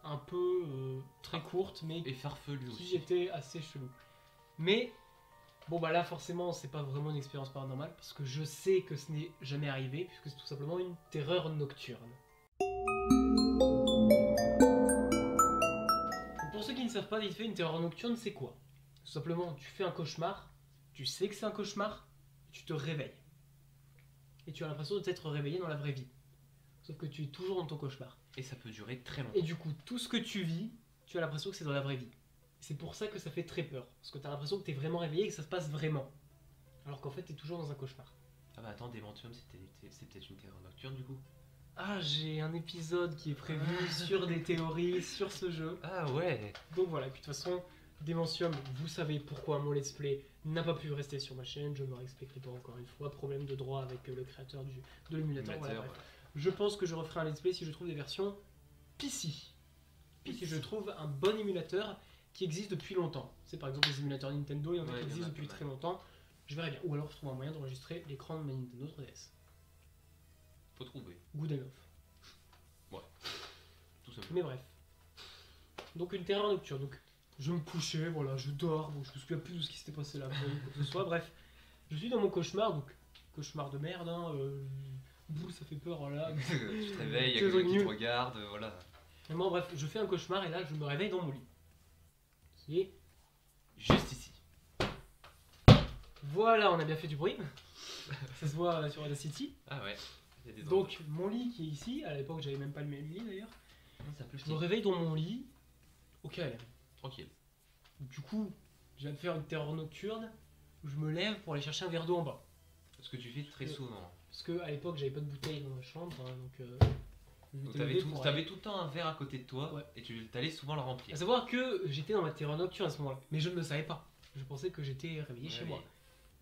Un peu très courtes, mais et farfelu qui aussi. étaient assez cheloues. Mais Bon bah là forcément c'est pas vraiment une expérience paranormale parce que je sais que ce n'est jamais arrivé puisque c'est tout simplement une terreur nocturne. Donc, pour ceux qui ne savent pas vite fait une terreur nocturne c'est quoi? Tout simplement tu fais un cauchemar, tu sais que c'est un cauchemar, tu te réveilles. Et tu as l'impression de t'être réveillé dans la vraie vie. Sauf que tu es toujours dans ton cauchemar. Et ça peut durer très longtemps. Et du coup tout ce que tu vis, tu as l'impression que c'est dans la vraie vie. C'est pour ça que ça fait très peur. Parce que tu as l'impression que tu es vraiment réveillé et que ça se passe vraiment. Alors qu'en fait, tu es toujours dans un cauchemar. Ah bah attends, Dementium, c'est peut-être une terreur nocturne du coup. Ah, j'ai un épisode qui est prévu sur des théories sur ce jeu. Ah ouais. Donc voilà, et puis de toute façon, Dementium, vous savez pourquoi mon let's play n'a pas pu rester sur ma chaîne. Je me réexpliquerai pas encore une fois. Problème de droit avec le créateur de l'émulateur. Voilà, bref. Je pense que je referai un let's play si je trouve des versions PC. Puis si je trouve un bon émulateur qui existe depuis longtemps. C'est par exemple les émulateurs Nintendo, il y en a qui existent depuis très longtemps. Je verrai bien. Ou alors je trouve un moyen d'enregistrer l'écran de ma Nintendo 3DS. Faut trouver. Good enough. Ouais. Tout simplement. Mais bref. Donc une terreur nocturne. Donc je me couchais, voilà, je dors. Bon, je me souviens plus de ce qui s'était passé la veille, quoi que ce soit. Bref, je suis dans mon cauchemar, donc cauchemar de merde. Hein, boule, ça fait peur, voilà. Tu te réveilles, il y a quelqu'un qui te regarde, voilà. Et moi, bref, je fais un cauchemar et là, je me réveille dans mon lit. Qui est juste ici. Voilà, on a bien fait du bruit. Ça se voit sur Audacity. Ah ouais. Donc mon lit qui est ici, à l'époque j'avais même pas le même lit d'ailleurs. Je me réveille dans mon lit, au calme. Tranquille. Du coup, je viens de faire une terreur nocturne où je me lève pour aller chercher un verre d'eau en bas. Ce que tu fais très souvent. Parce que à l'époque j'avais pas de bouteille dans ma chambre, hein, donc t'avais tout le temps un verre à côté de toi, ouais. Et tu t'allais souvent le remplir. À savoir que j'étais dans ma terreur nocturne à ce moment-là, mais je ne le savais pas. Je pensais que j'étais réveillé chez moi.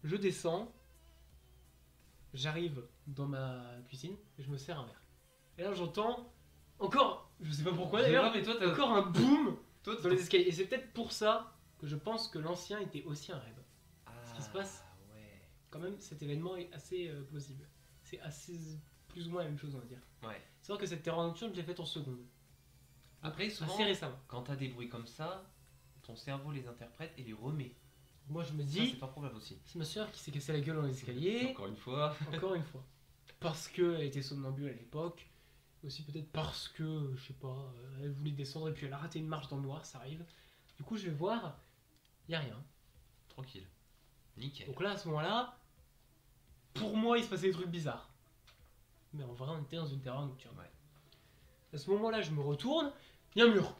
Je descends, j'arrive dans ma cuisine et je me sers un verre. Et là j'entends encore, je sais pas pourquoi d'ailleurs, mais toi encore un boom dans les escaliers. Et c'est peut-être pour ça que je pense que l'ancien était aussi un rêve. Ce qui se passe, quand même, cet événement est assez plausible. C'est assez plus ou moins la même chose, on va dire. Ouais. C'est vrai que cette terreur nocturne, je l'ai faite en seconde. Après, souvent, assez récemment. Quand t'as des bruits comme ça, ton cerveau les interprète et les remet. Moi je me dis, c'est pas probable aussi. C'est ma soeur qui s'est cassé la gueule dans les escaliers. Encore une fois. Encore une fois. Parce qu'elle était somnambule à l'époque. Aussi peut-être parce que, je sais pas, elle voulait descendre et puis elle a raté une marche dans le noir, ça arrive. Du coup je vais voir, y a rien. Tranquille. Nickel. Donc là à ce moment-là, pour moi il se passait des trucs bizarres. Mais en vrai on était dans une terreur nocturne. Ouais. À ce moment-là je me retourne, il y a un mur.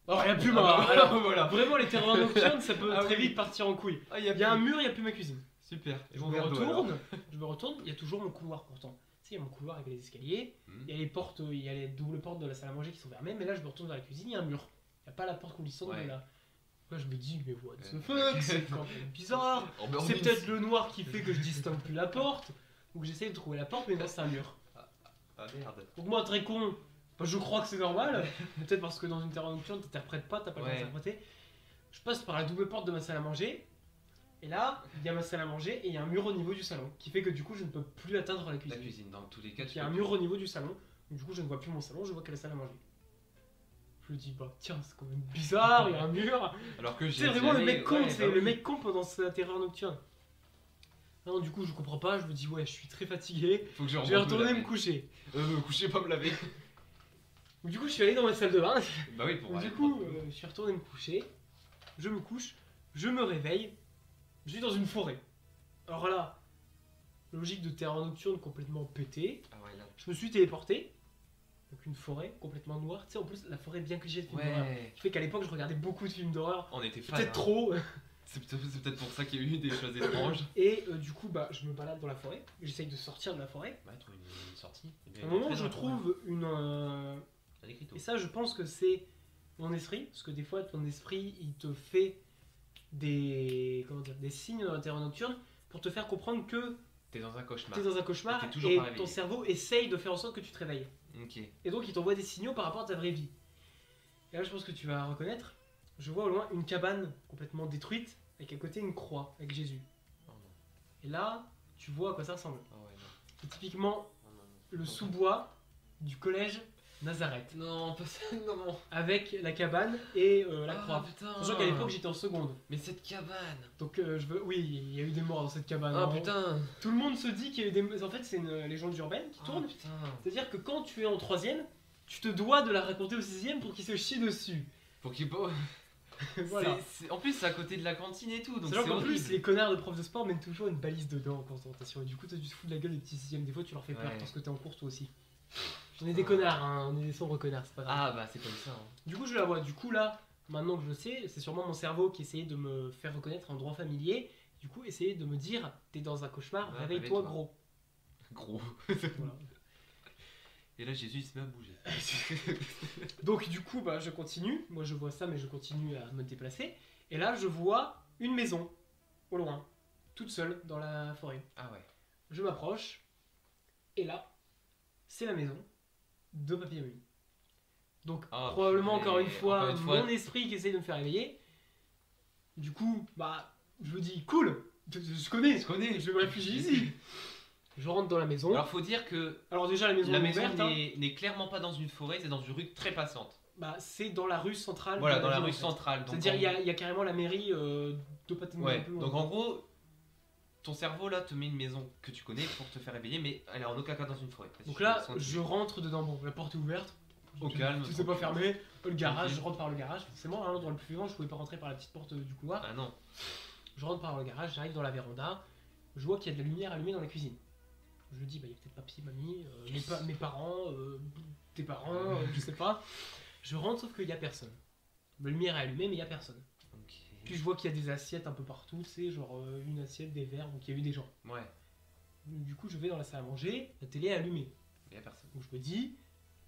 Alors il n'y a plus ma... Alors voilà, vraiment les terreurs nocturnes ça peut très vite partir en couille. Il y a un mur, il n'y a plus ma cuisine. Super. Je me retourne, il y a toujours mon couloir pourtant. Tu sais, il y a mon couloir avec les escaliers, il y a les portes, il y a les doubles portes de la salle à manger qui sont fermées, mais là je me retourne vers la cuisine, il y a un mur. Il n'y a pas la porte coulissante de là. Là je me dis, mais what the fuck, c'est quand même bizarre. C'est peut-être le noir qui fait que je distingue plus la porte, donc j'essaie de trouver la porte, mais non c'est un mur. Ah merde. Donc moi très con, je crois que c'est normal, peut-être parce que dans une terreur nocturne t'interprètes pas, t'as pas le temps d'interpréter. Je passe par la double porte de ma salle à manger. Et là, il y a ma salle à manger et il y a un mur au niveau du salon qui fait que du coup je ne peux plus atteindre la cuisine. La cuisine, dans tous les cas. Il y a un mur au niveau du salon, donc du coup je ne vois plus mon salon, je vois que la salle à manger. Je me dis bah tiens c'est quand même bizarre, il y a un mur. Alors que c'est vraiment le mec con, c'est le mec con pendant sa terreur nocturne. Non du coup je comprends pas, je me dis ouais je suis très fatigué, faut que je vais retourner me coucher. Me coucher pas me laver. Donc du coup je suis allé dans ma salle de bain. Bah oui pour. Donc, du coup je suis retourné me coucher, je me couche, je me réveille. Je suis dans une forêt. Alors là, logique de terreur nocturne complètement pété. Ah ouais, là. Je me suis téléporté. Donc une forêt complètement noire. Tu sais, en plus, la forêt bien cliché de films d'horreur. Qui fait qu'à l'époque, je regardais beaucoup de films d'horreur. On était fans. Peut-être trop. C'est peut-être pour ça qu'il y a eu des choses étranges. Et du coup, bah, je me balade dans la forêt. J'essaye de sortir de la forêt. Bah, trouver une sortie. À un moment, je trouve une. Et ça, je pense que c'est mon esprit. Parce que des fois, ton esprit, il te fait des signes dans la terreur nocturne pour te faire comprendre que t'es dans un cauchemar. Et ton cerveau essaye de faire en sorte que tu te réveilles. Okay. Et donc il t'envoie des signaux par rapport à ta vraie vie. Et là je pense que tu vas reconnaître, je vois au loin une cabane complètement détruite avec à côté une croix avec Jésus. Oh non. Et là tu vois à quoi ça ressemble. Oh ouais, non. C'est typiquement le sous-bois du collège Nazareth. Non, pas ça, non. Avec la cabane et la croix. Putain. Sachant qu'à l'époque j'étais en seconde. Mais cette cabane. Donc oui, il y a eu des morts dans cette cabane. Ah hein. putain. Tout le monde se dit qu'il y a eu des... En fait c'est une légende urbaine qui tourne. Putain. C'est-à-dire que quand tu es en troisième, tu te dois de la raconter au sixième pour qu'il se chie dessus. Pour qu'il peut. Voilà. En plus, c'est à côté de la cantine et tout. Donc C'est genre c'est qu'en horrible. plus, les connards de profs de sport mènent toujours une balise dedans en concentration. Et du coup, toi, tu te fous de la gueule des petits sixièmes. Des fois, tu leur fais peur Ouais. parce que t'es en cours toi aussi. On est des connards, hein. On est des sombres connards, c'est pas grave. Ah bah c'est comme ça. Hein. Du coup, je la vois. Du coup, là, maintenant que je le sais, c'est sûrement mon cerveau qui essayait de me faire reconnaître un endroit familier. Du coup, essayer de me dire, t'es dans un cauchemar, Ouais, réveille-toi, réveille-toi. gros. Gros. Voilà. Et là, Jésus il se met à bouger. Donc, du coup, bah, je continue. Moi, je vois ça, mais je continue à me déplacer. Et là, je vois une maison, au loin, toute seule, dans la forêt. Ah ouais. Je m'approche, et là, c'est la maison de Papy Mamie. Donc, Ah, probablement, purée. encore une fois, Encore une fois. mon esprit qui essaye de me faire réveiller. Du coup, bah, je me dis, cool, je connais, Je connais. je me réfugie ici. Je rentre dans la maison. Alors faut dire que Alors déjà, la maison la est maison ouverte, hein. n'est clairement pas dans une forêt, c'est dans une rue très passante. Bah, c'est dans la rue centrale. Voilà, de dans la ville, rue en fait. centrale. Donc C'est-à-dire, en- il y a carrément la mairie de Patenay. Ouais, donc en gros, ton cerveau là te met une maison que tu connais pour te faire réveiller, mais elle est en aucun cas dans une forêt. Parce Donc que là, soin de- je rentre dedans. Bon, la porte est ouverte. Au calme, Tu sais pas tranquille. fermer. Le garage, Tranquille. je rentre par le garage. Forcément, hein, dans le plus vivant, je pouvais pas rentrer par la petite porte du couloir. Ah non. Je rentre par le garage, j'arrive dans la véranda. Je vois qu'il y a de la lumière allumée dans la cuisine. Je me dis, bah, il y a peut-être papy, mamie, mes parents, tes parents, je sais pas. Je rentre, sauf qu'il y a personne. La lumière est allumée, mais il y a personne. Ok. Puis je vois qu'il y a des assiettes un peu partout, tu sais, genre une assiette, des verres, donc il y a eu des gens. Ouais, Du coup, je vais dans la salle à manger, la télé est allumée. y a personne. Donc je me dis,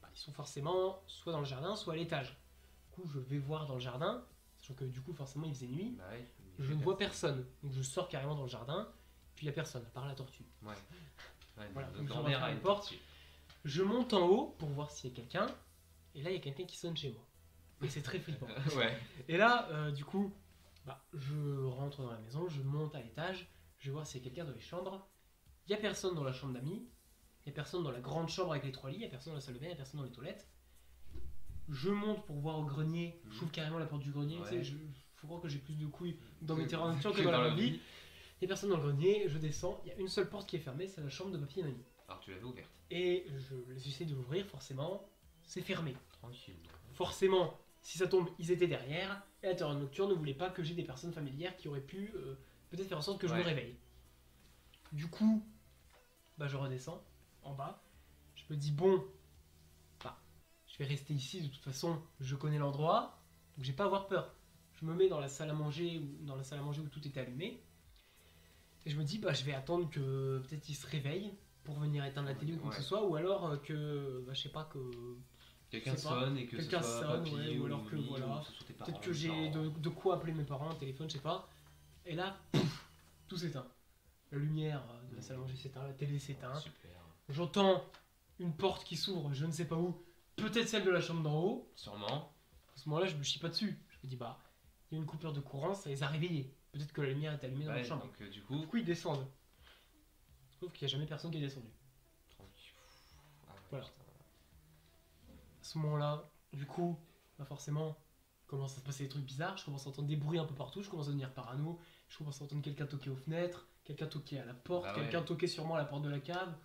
bah, ils sont forcément soit dans le jardin, soit à l'étage. Du coup, je vais voir dans le jardin, sachant que du coup, forcément, il faisait nuit. Bah ouais. Je ne vois personne. Donc je sors carrément dans le jardin, puis il n'y a personne, à part la tortue. Ouais. Ouais, Voilà, notre donc je grand-mère rentre à a la une porte. tortue. Je monte en haut pour voir s'il y a quelqu'un, et là, il y a quelqu'un qui sonne chez moi. Et c'est très flippant. Ouais. Et là, du coup, bah, je rentre dans la maison, je monte à l'étage, je vais voir s'il y a quelqu'un dans les chambres. Il n'y a personne dans la chambre d'amis, il n'y a personne dans la grande chambre avec les 3 lits, il n'y a personne dans la salle de bain, il n'y a personne dans les toilettes. Je monte pour voir au grenier, j'ouvre carrément la porte du grenier, Ouais. tu sais, faut croire que j'ai plus de couilles dans mes terrains de nature que dans la la vraie vie. Il n'y a personne dans le grenier, je descends, il y a une seule porte qui est fermée, c'est la chambre de papy et mamie. Alors tu l'avais ouverte. Et j'essaie de l'ouvrir, forcément, c'est fermé. Tranquille. Forcément, si ça tombe, ils étaient derrière, et la terreur nocturne ne voulait pas que j'ai des personnes familières qui auraient pu peut-être faire en sorte que je me Ouais. réveille. Du coup, bah, je redescends en bas, je me dis bon, bah, je vais rester ici, de toute façon, je connais l'endroit, donc j'ai pas à avoir peur. Je me mets dans la salle à manger, où tout était allumé, et je me dis bah, je vais attendre que peut-être ils se réveillent pour venir éteindre la télé ou quoi que Ouais. ce soit, ou alors que, bah, je sais pas, que Quelqu'un Je sais pas. sonne et que Quelqu'un ce soit sonne, papy ouais, ou alors que mamie, voilà. ou ce soit tes parents, peut-être que j'ai de quoi appeler mes parents, un téléphone, je sais pas. Et là, pouf, tout s'éteint. La lumière de la salle à manger s'éteint, la télé s'éteint. Super. J'entends une porte qui s'ouvre, je ne sais pas où. Peut-être celle de la chambre d'en haut. Sûrement. À ce moment-là, je me chie pas dessus. Je me dis, bah, il y a une coupure de courant, ça les a réveillés. Peut-être que la lumière est allumée dans Ouais, la chambre. donc du coup. Du coup, ils descendent. Sauf qu'il n'y a jamais personne qui est descendu. Tranquille. Ah ouais, Voilà. putain. À ce moment-là, du coup, bah forcément, commence à se passer des trucs bizarres. Je commence à entendre des bruits un peu partout. Je commence à devenir parano. Je commence à entendre quelqu'un toquer aux fenêtres, quelqu'un toquer à la porte, Bah ouais. quelqu'un toquer sûrement à la porte de la cave.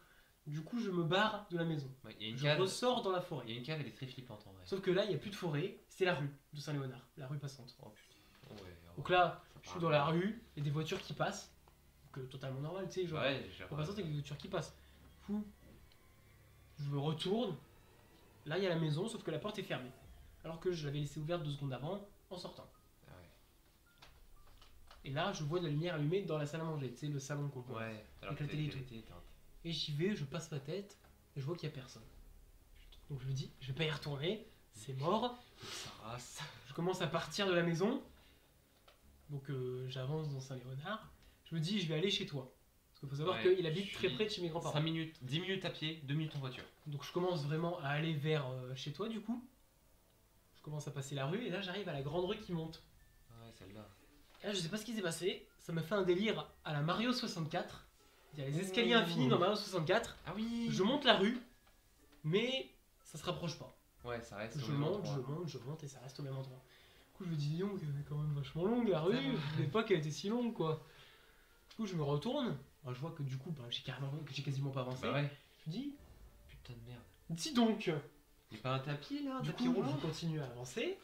Du coup, je me barre de la maison. Ouais, il y a une Je cave. ressors dans la Il y forêt. a une cave, elle est très flippante en vrai. Sauf que là, il n'y a plus de forêt. C'est la rue de Saint-Léonard, la rue passante. Oh putain. Ouais, Donc là, ça je suis part dans un la peu. rue, il y a des voitures qui passent. Donc, totalement normal, tu sais, genre. Ouais, j'ai En passant, il y a des voitures qui passent. Fou. Je me retourne. Là, il y a la maison, sauf que la porte est fermée. Alors que je l'avais laissée ouverte 2 secondes avant, en sortant. Ah Et là, je vois de la lumière allumée dans la salle à manger, tu sais, le salon qu'on voit. ouais. Alors Avec la que télé et qu'elle tout. était éteinte. Et j'y vais, je passe ma tête, et je vois qu'il n'y a personne. Donc je me dis, je vais pas y retourner, c'est mort. Ça race. Je commence à partir de la maison. Donc j'avance dans Saint-Léonard. Je me dis, je vais aller chez toi. Parce qu'il faut savoir Ouais, qu'il habite je très suis près de chez mes grands-parents. 5 minutes, 10 minutes à pied, 2 minutes en voiture. Donc je commence vraiment à aller vers chez toi du coup. Je commence à passer la rue et là j'arrive à la grande rue qui monte. Ouais, celle-là. Et là je sais pas ce qui s'est passé, ça m'a fait un délire à la Mario 64. Il y a les escaliers Ouh. infinis dans Mario 64. Ah oui. Je monte la rue, mais ça se rapproche pas. Ouais, ça reste au Je même monte, endroit. je monte et ça reste au même endroit. Du coup, je me dis, dis donc, elle est quand même vachement longue la rue. Je savais pas qu'elle était si longue, quoi. Du coup, je me retourne. Bah, je vois que du coup, bah, j'ai quasiment pas avancé. Bah ouais. Je me dis, Putain de merde. dis donc. Y'a pas un tapis là, un Du tapis coup, roulant? je continue à avancer.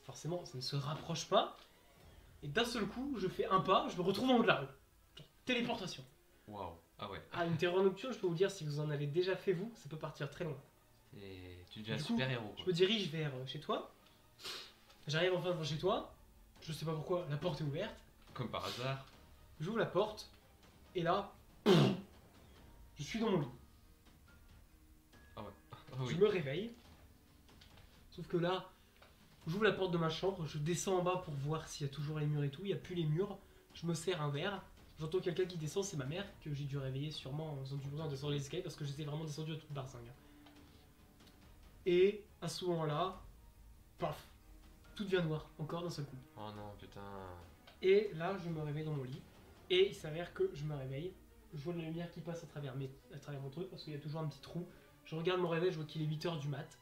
Forcément, ça ne se rapproche pas. Et d'un seul coup, je fais un pas, je me retrouve en haut de la rue. Genre, téléportation. Waouh. Ah ouais. Ah, une terreur nocturne, je peux vous dire, si vous en avez déjà fait vous, ça peut partir très loin. Et tu deviens Du un coup, super héros. Je me dirige vers chez toi. J'arrive enfin devant chez toi. Je sais pas pourquoi, la porte est ouverte. Comme par hasard. J'ouvre la porte. Et là, je suis dans mon lit. Ah Je oui. me réveille. Sauf que là, j'ouvre la porte de ma chambre. Je descends en bas pour voir s'il y a toujours les murs et tout. Il n'y a plus les murs. Je me sers un verre. J'entends quelqu'un qui descend, c'est ma mère, que j'ai dû réveiller sûrement en faisant du bruit en descendant les escaliers parce que j'étais vraiment descendu à toute barzingue. Et à ce moment-là, paf, tout devient noir, encore d'un seul coup. Oh non, putain. Et là, je me réveille dans mon lit. Et il s'avère que je me réveille. Je vois la lumière qui passe à travers mon truc parce qu'il y a toujours un petit trou. Je regarde mon réveil, je vois qu'il est 8h du mat.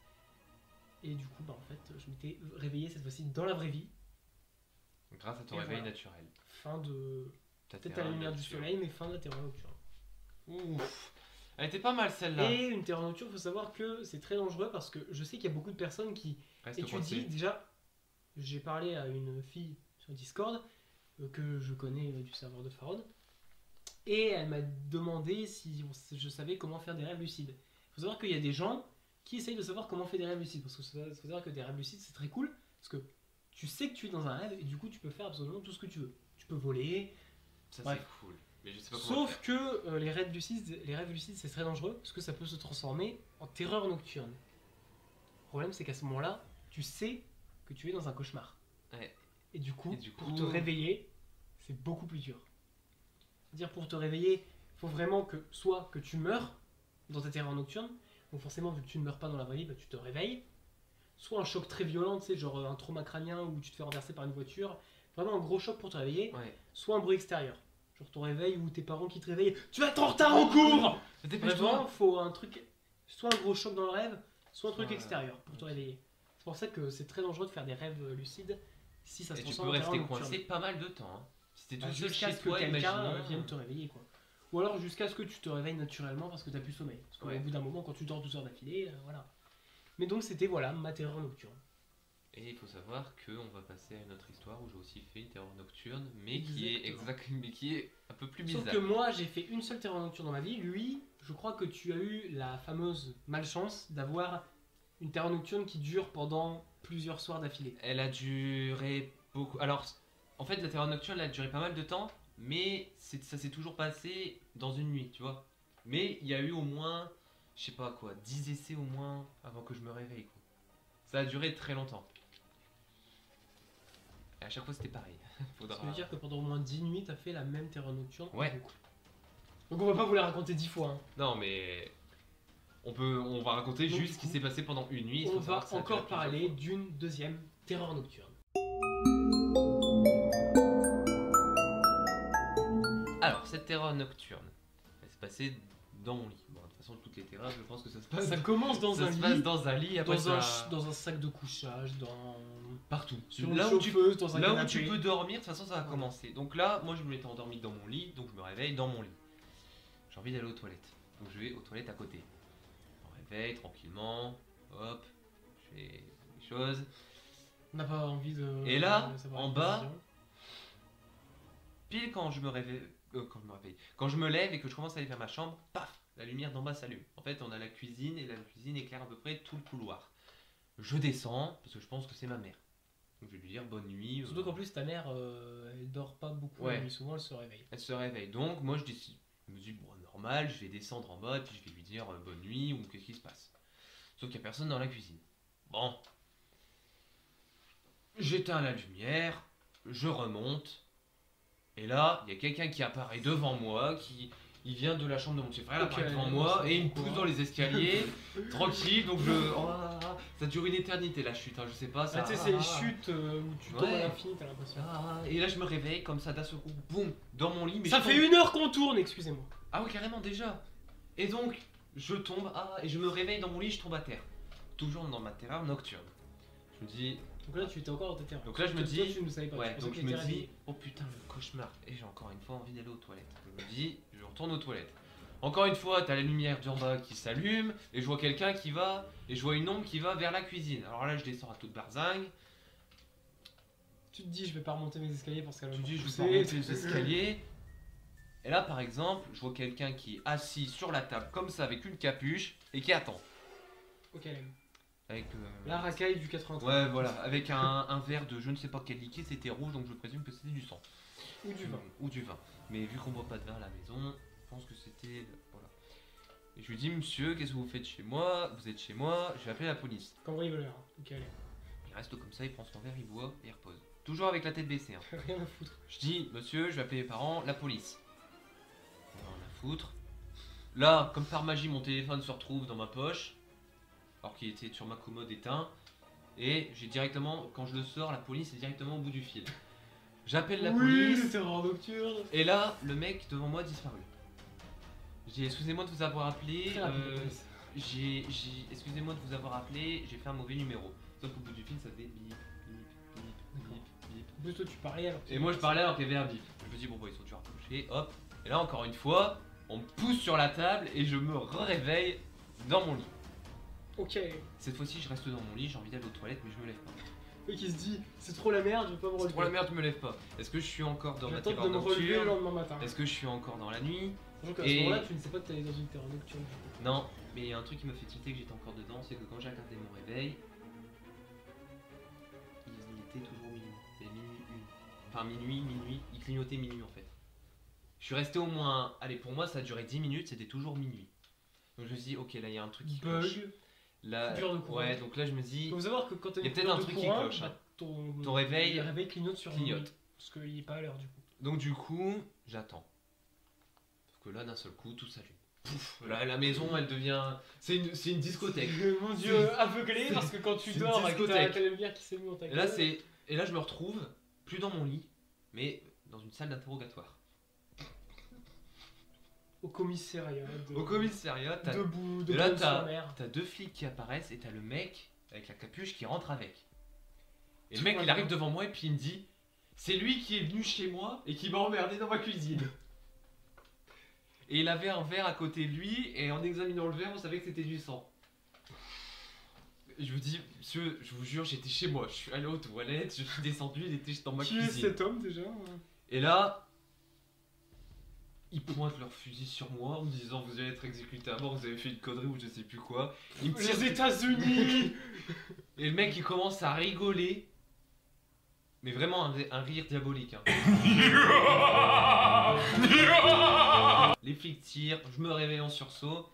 Et du coup, bah en fait, je m'étais réveillé cette fois-ci dans la vraie vie. Grâce à ton Et réveil voilà. naturel. Fin de. Ta Peut-être à la terreur lumière du nocturne. soleil, mais fin de la terreur nocturne. Ouf. Elle était pas mal celle-là. Et une terreur nocturne, il faut savoir que c'est très dangereux parce que je sais qu'il y a beaucoup de personnes qui Reste étudient. coincé. Déjà, j'ai parlé à une fille sur Discord que je connais du serveur de Farod. Et elle m'a demandé si je savais comment faire des rêves lucides. Il faut savoir qu'il y a des gens qui essayent de savoir comment faire des rêves lucides. Parce qu'il faut savoir que des rêves lucides, c'est très cool. Parce que tu sais que tu es dans un rêve et du coup, tu peux faire absolument tout ce que tu veux. Tu peux voler. Ça Bref. c'est cool. Mais je sais pas comment le Sauf faire. que les rêves lucides, c'est très dangereux. Parce que ça peut se transformer en terreur nocturne. Le problème, c'est qu'à ce moment-là, tu sais que tu es dans un cauchemar. Ouais. Et du coup, Et du pour coup- te réveiller, c'est beaucoup plus dur. C'est-à-dire pour te réveiller, il faut vraiment que soit que tu meurs dans ta terreur nocturne, donc forcément vu que tu ne meurs pas dans la vraie vie, bah, tu te réveilles. Soit un choc très violent, tu sais, genre un trauma crânien où tu te fais renverser par une voiture, vraiment un gros choc pour te réveiller. Ouais. Soit un bruit extérieur, genre ton réveil ou tes parents qui te réveillent, tu vas être en retard en cours. Vraiment, Dépêche-toi. faut un truc, soit un gros choc dans le rêve, soit un truc Soit- extérieur pour te réveiller. C'est pour ça que c'est très dangereux de faire des rêves lucides si ça se Et tu peux transforme en terreur rester nocturne. coincé pas mal de temps. Hein. Si t'es Bah, tout seul jusqu'à chez ce que toi, quelqu'un imaginons. vienne te réveiller, quoi. Ou alors jusqu'à ce que tu te réveilles naturellement parce que t'as plus sommeil. Parce qu'au Ouais. bout d'un moment, quand tu dors 12 heures d'affilée, voilà. Mais donc c'était voilà ma terreur nocturne. Et il faut savoir qu'on va passer à une autre histoire où j'ai aussi fait une terreur nocturne, mais qui est un peu plus bizarre. Sauf que moi j'ai fait une seule terreur nocturne dans ma vie. Lui, je crois que tu as eu la fameuse malchance d'avoir une terreur nocturne qui dure pendant plusieurs soirs d'affilée. Elle a duré beaucoup. Alors, en fait, la terreur nocturne, elle a duré pas mal de temps, mais ça s'est toujours passé dans une nuit, tu vois. Mais il y a eu au moins, je sais pas quoi, 10 essais au moins avant que je me réveille, quoi. Ça a duré très longtemps. Et à chaque fois, c'était pareil. Faudra... Ça veut dire que pendant au moins 10 nuits, t'as fait la même terreur nocturne. Ouais. Donc on va pas vous la raconter 10 fois. Hein. Non, mais on va raconter Donc, juste du ce qui coup, s'est passé pendant une nuit. Il faut On savoir va que ça a encore duré plusieurs parler fois. d'une deuxième terreur nocturne. Alors, cette terreur nocturne, elle s'est passée dans mon lit. Bon, de toute façon, toutes les terreurs, je pense que ça se passe, Ça commence dans ça un se lit, passe dans un lit, après ça... dans un sac de couchage, dans partout. sur Là une où tu chauffeuse, dans un Là où canapé. tu peux dormir, de toute façon ça va Ouais. commencer. Donc là, moi je m'étais endormi dans mon lit, donc je me réveille dans mon lit. J'ai envie d'aller aux toilettes. Donc je vais aux toilettes à côté. Je me réveille tranquillement, hop, je fais les choses. On n'a pas envie de. Et là, de savoir en les bas, décisions. Pile quand je me réveille, quand je me lève et que je commence à aller vers ma chambre, paf, la lumière d'en bas s'allume. En fait, on a la cuisine et la cuisine éclaire à peu près tout le couloir. Je descends parce que je pense que c'est ma mère. Donc je vais lui dire bonne nuit. Surtout qu'en plus, ta mère, elle dort pas beaucoup, Ouais. mais souvent elle se réveille. Elle se réveille. Donc moi je décide, je me dis bon normal, je vais descendre en bas et puis je vais lui dire bonne nuit ou qu'est-ce qui se passe. Sauf qu'il n'y a personne dans la cuisine. Bon. J'éteins la lumière, je remonte. Et là, il y a quelqu'un qui apparaît devant moi, il vient de la chambre de mon petit frère, il Ok, apparaît devant non, moi c'est et il me pourquoi. pousse dans les escaliers, tranquille, donc je... oh là là, ça dure une éternité la chute, hein, je sais pas, ça... Ah, tu sais, c'est les chutes où tu tombes Ouais. à l'infini, t'as l'impression. Et là je me réveille comme ça d'un seul coup, boum, dans mon lit. Mais Ça je fait tombe- 1 heure qu'on tourne, excusez-moi. Ah oui, carrément déjà. Et donc, je tombe, et je me réveille dans mon lit, je tombe à terre. Toujours dans ma terreur nocturne. Je me dis... Donc là, tu étais encore dans ta terreur. Donc là, je me Toi, dis... tu ne savais pas. Ouais, tu donc pensais je que me t'étais dis, réveillé. oh putain, le cauchemar. Et j'ai encore une fois envie d'aller aux toilettes. Je me dis, je retourne aux toilettes. Encore une fois, t'as la lumière d'en bas qui s'allume, et je vois quelqu'un qui va, et je vois une ombre qui va vers la cuisine. Alors là, je descends à toute barzingue. Tu te dis, je vais pas remonter mes escaliers parce qu'elle va Tu me dis, je vais repousser. pas monter les escaliers. Et là, par exemple, je vois quelqu'un qui est assis sur la table, comme ça, avec une capuche, et qui attend. Ok, LM. Avec, La racaille du 93. Ouais, voilà, avec un verre de je ne sais pas quel liquide, c'était rouge, donc je présume que c'était du sang. Ou du vin. Ou du vin. Mais vu qu'on boit pas de vin à la maison, je pense que c'était... Voilà. Et je lui dis, monsieur, qu'est-ce que vous faites chez moi? Vous êtes chez moi, je vais appeler la police. Cambrioleur. Ok, LM. Il reste comme ça, il prend son verre, il boit, et il repose. Toujours avec la tête baissée. Hein. Rien à foutre. Je dis, monsieur, je vais appeler les parents, la police. Rien à foutre. Là, comme par magie, mon téléphone se retrouve dans ma poche, alors qu'il était sur ma commode éteint. Et j'ai directement, quand je le sors, la police est directement au bout du fil. J'appelle la Oui, police. terreur nocturne. Et là, le mec devant moi a disparu. Je dis, excusez-moi de vous avoir appelé. Très rapide, la police. Excusez-moi de vous avoir appelé, j'ai fait un mauvais numéro. Sauf qu'au bout du fil, ça faisait bip, bip, bip, bip, bip. En plus, toi, tu parlais alors. Et moi, je parlais alors qu'il y avait un bip. Je me dis, bon, bah, ils sont toujours approchés, hop. Et là, encore une fois, on me pousse sur la table et je me réveille dans mon lit. Ok. Cette fois-ci, je reste dans mon lit, j'ai envie d'aller aux toilettes, mais je me lève pas. Le mec, il se dit, c'est trop la merde, je vais pas me relever. C'est trop la merde, je me lève pas. Est-ce que je suis encore dans ma J'attends terreur de me relever le nocturne? lendemain matin. Est-ce que je suis encore dans la nuit? Sachant qu'à Et- ce moment-là, tu ne sais pas que t'allais dans une terreur nocturne. Non, mais il y a un truc qui m'a fait tilter que j'étais encore dedans, c'est que quand j'ai regardé mon réveil, il était toujours minuit. C'était minuit une. Enfin minuit, il clignotait minuit en fait. Je suis resté au moins, allez pour moi ça a duré 10 minutes, c'était toujours minuit. Donc je me suis dit ok là il y a un truc qui cloche. Bug. Là, Coupure de courant. ouais donc là je me Il dis, faut savoir que quand t'as Il y a une peut-être coupure un de truc qui courant, cloche, hein. bah, ton réveil le réveil clignote sur clignote. minuit. Parce qu'il est pas à l'heure du coup. donc du coup j'attends. Sauf que là d'un seul coup tout s'allume. Pouf, là, la maison elle devient, c'est une discothèque. Mon dieu, aveuglé c'est- parce que quand tu c'est une dors avec ta discothèque. ta lumière qui s'est mise dans ta Et là gueule. et là je me retrouve plus dans mon lit, mais dans une salle d'interrogatoire. Au commissariat. Au commissariat, t'as Debout, Et là, debout sur la mer. t'as deux flics qui apparaissent et t'as le mec avec la capuche qui rentre avec. Et le Tout mec va il bien. arrive devant moi et puis il me dit, c'est lui qui est venu chez moi et qui m'a emmerdé dans ma cuisine. Et il avait un verre à côté de lui et en examinant le verre on savait que c'était du sang. Je vous dis, monsieur, je vous jure, j'étais chez moi, je suis allé aux toilettes, je suis descendu, il était dans ma Qui est cuisine. cet homme déjà Et là, ils pointent leur fusil sur moi en me disant vous allez être exécuté à mort, vous avez fait une connerie ou je sais plus quoi. Ils me tirent Les États-Unis. et le mec il commence à rigoler. Mais vraiment un rire diabolique. Hein. Les flics tirent, je me réveille en sursaut.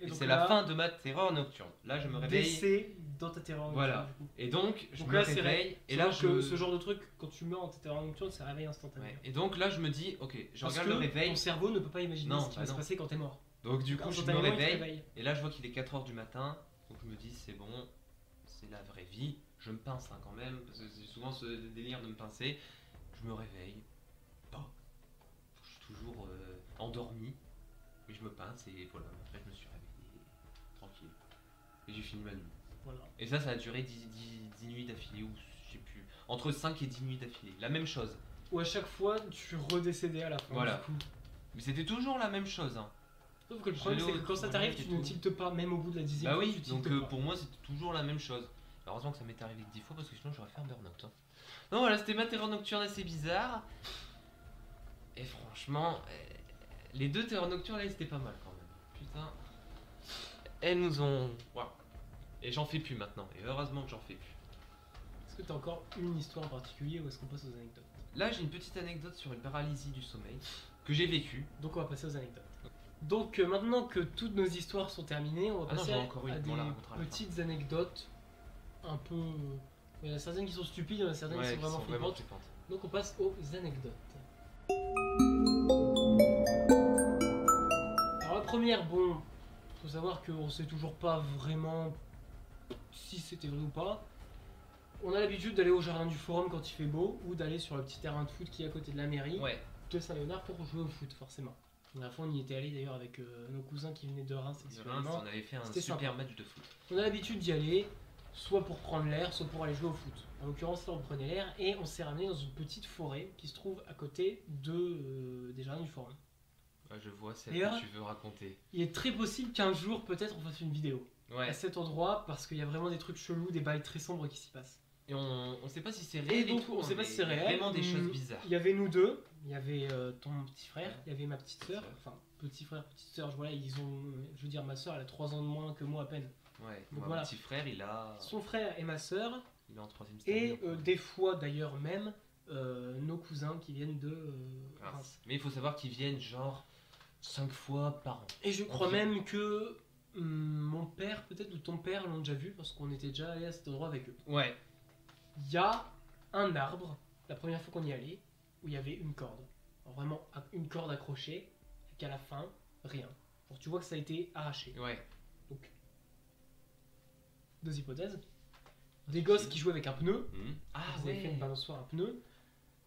Et donc c'est là, la fin de ma terreur nocturne. Là je me réveille. Décès dans ta terreur nocturne. Voilà. Du coup. Et donc je Donc me là, c'est réveille. Et Et là que je. ce genre de truc, quand tu meurs en ta terreur nocturne, ça réveille instantanément. Ouais. Et donc là je me dis, ok, je Parce regarde que le réveil. ton cerveau ne peut pas imaginer Non, ce qui bah va se non. passer quand t'es mort. Donc du coup je me Instantanément, il te réveille. réveille. Et là je vois qu'il est 4h du matin. Donc je me dis c'est bon, c'est la vraie vie. Je me pince hein, quand même, parce que c'est souvent ce délire de me pincer. Je me réveille. Bah, je suis toujours endormi. Mais je me pince et voilà. Après je me suis réveillé. Tranquille. Et j'ai fini ma nuit. Voilà. Et ça a duré 10 nuits d'affilée ou je sais plus. Entre 5 et 10 nuits d'affilée. La même chose. Où à chaque fois, tu redécédais à la fin. Voilà. Du coup. Mais c'était toujours la même chose. Hein. Sauf que le problème, J'allais c'est que aux quand ça toilettes t'arrive, et tu ne tout. tiltes pas, même au bout de la 10e Bah fois, oui, tu tiltes donc pas. pour moi c'était toujours la même chose. Heureusement que ça m'est arrivé que 10 fois parce que sinon j'aurais fait un burn-out. Hein. Donc voilà, c'était ma terreur nocturne assez bizarre. Et franchement, les deux terreurs nocturnes là, c'était pas mal quand même. Putain. Elles nous ont. Waouh. Et j'en fais plus maintenant. Et heureusement que j'en fais plus. Est-ce que t'as encore une histoire en particulier ou est-ce qu'on passe aux anecdotes? Là, j'ai une petite anecdote sur une paralysie du sommeil que j'ai vécue. Donc on va passer aux anecdotes. Donc maintenant que toutes nos histoires sont terminées, on va Ah non, passer j'en ai encore une, à on la des racontera à la fin. petites anecdotes un peu... Il y en a certaines qui sont stupides, il y en a certaines qui sont vraiment flippantes. flippantes. Donc on passe aux anecdotes. Alors la première, bon, faut savoir qu'on sait toujours pas vraiment si c'était vrai ou pas. On a l'habitude d'aller au jardin du forum quand il fait beau ou d'aller sur le petit terrain de foot qui est à côté de la mairie Ouais. de Saint-Léonard pour jouer au foot forcément. La fois, on y était allé d'ailleurs avec nos cousins qui venaient de Reims. De Reims, exceptionnellement. on avait fait un C'était super sympa. match de foot. On a l'habitude d'y aller, soit pour prendre l'air, soit pour aller jouer au foot. En l'occurrence, là, on prenait l'air et on s'est ramené dans une petite forêt qui se trouve à côté des jardins du forum. Ah, je vois celle D'ailleurs, que tu veux raconter. Il est très possible qu'un jour, peut-être, on fasse une vidéo Ouais. à cet endroit parce qu'il y a vraiment des trucs chelous, des bails très sombres qui s'y passent. Et on sait pas si c'est Et réel et donc, tout. on sait hein, pas mais si c'est il y a réel. Vraiment des choses Hmm, bizarres. Il y avait nous deux, il y avait ton petit frère, il y avait ma petite sœur. Sœur. Enfin, petit frère, petite sœur, voilà, ils ont. Je veux dire, ma sœur, elle a 3 ans de moins que moi à peine. Ouais. Donc Moi, voilà. Mon petit frère, il Son frère et ma sœur, est en 3ème et des fois d'ailleurs même nos cousins qui viennent de Reims. Mais il faut savoir qu'ils viennent genre 5 fois par an. Et je crois Environ. même que mon père, peut-être, ou ton père l'ont déjà vu parce qu'on était déjà allé à cet endroit avec eux. Ouais. Il y a un arbre, la première fois qu'on y allait, où il y avait une corde. Alors vraiment une corde accrochée, et qu'à la fin, rien. Alors tu vois que ça a été arraché. Ouais. Donc, deux hypothèses. Des gosses qui jouaient avec un pneu, Ah ils avaient fait ouais. une balançoire un pneu,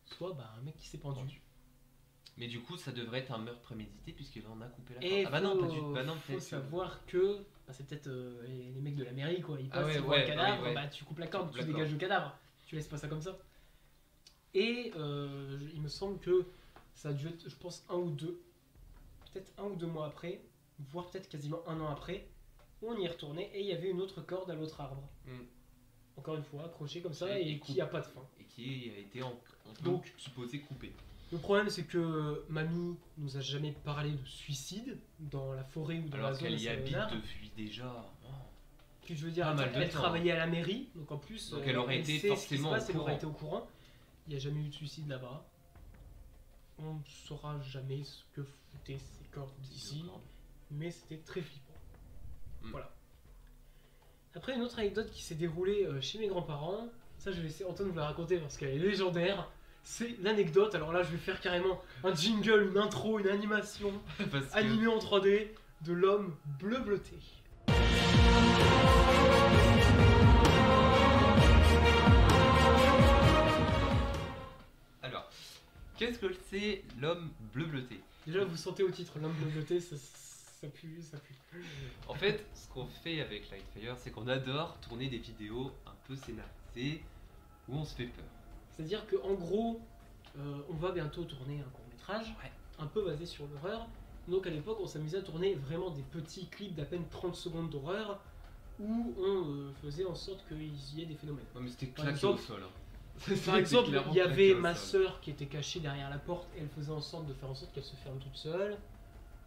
soit un mec qui s'est pendu. Mais du coup, ça devrait être un meurtre prémédité puisqu'il en a coupé la Et corde. Ah bah non, pas du faut, Bah non, faut peut-être. savoir que c'est peut-être les mecs de la mairie quoi. Ils Ah passent, ouais, ils voient ouais, un cadavre, ouais, ouais. bah tu coupes la corde, tu D'accord. dégages le cadavre. Tu laisses pas ça comme ça. Et il me semble que ça a dû être, je pense, peut-être un ou deux mois après, voire peut-être quasiment un an après, on y est retourné et il y avait une autre corde à l'autre arbre. Mm. Encore une fois, accrochée comme ça Et et qui a pas de fin. Et qui a été, on peut Donc- supposer coupé. Le problème c'est que mamie nous a jamais parlé de suicide dans la forêt ou dans la Alors zone qu'elle de y habite Saint-Léonard. depuis déjà. Oh. Puis je veux dire, Pas mal de elle temps. travaillait à la mairie, donc en plus, Donc elle aurait été sait ce qui se forcément passe, au elle aurait courant. été au courant. Il n'y a jamais eu de suicide là-bas. On ne saura jamais ce que foutaient ces cordes d'ici, mais c'était très flippant. Mm. Voilà. Après, une autre anecdote qui s'est déroulée chez mes grands-parents, ça je vais laisser Antoine vous la raconter parce qu'elle est légendaire. C'est l'anecdote, alors là je vais faire carrément un jingle, une intro, une animation Parce que animée en 3D de l'homme bleu bleuté. Alors, qu'est-ce que c'est l'homme bleu bleuté? Déjà, vous sentez au titre, l'homme bleu bleuté, ça pue, ça pue. En fait, ce qu'on fait avec Lightfire, c'est qu'on adore tourner des vidéos un peu scénarisées où on se fait peur. C'est-à-dire qu'en gros, on va bientôt tourner un court-métrage, Ouais. un peu basé sur l'horreur. Donc à l'époque, on s'amusait à tourner vraiment des petits clips d'à peine 30 secondes d'horreur où on faisait en sorte qu'il y ait des phénomènes. Ouais, mais c'était Par claqué au exemple- sol. hein. Par C'était exemple, clairement il y claqué avait au ma sol. sœur qui était cachée derrière la porte et elle faisait en sorte de faire en sorte qu'elle se ferme toute seule.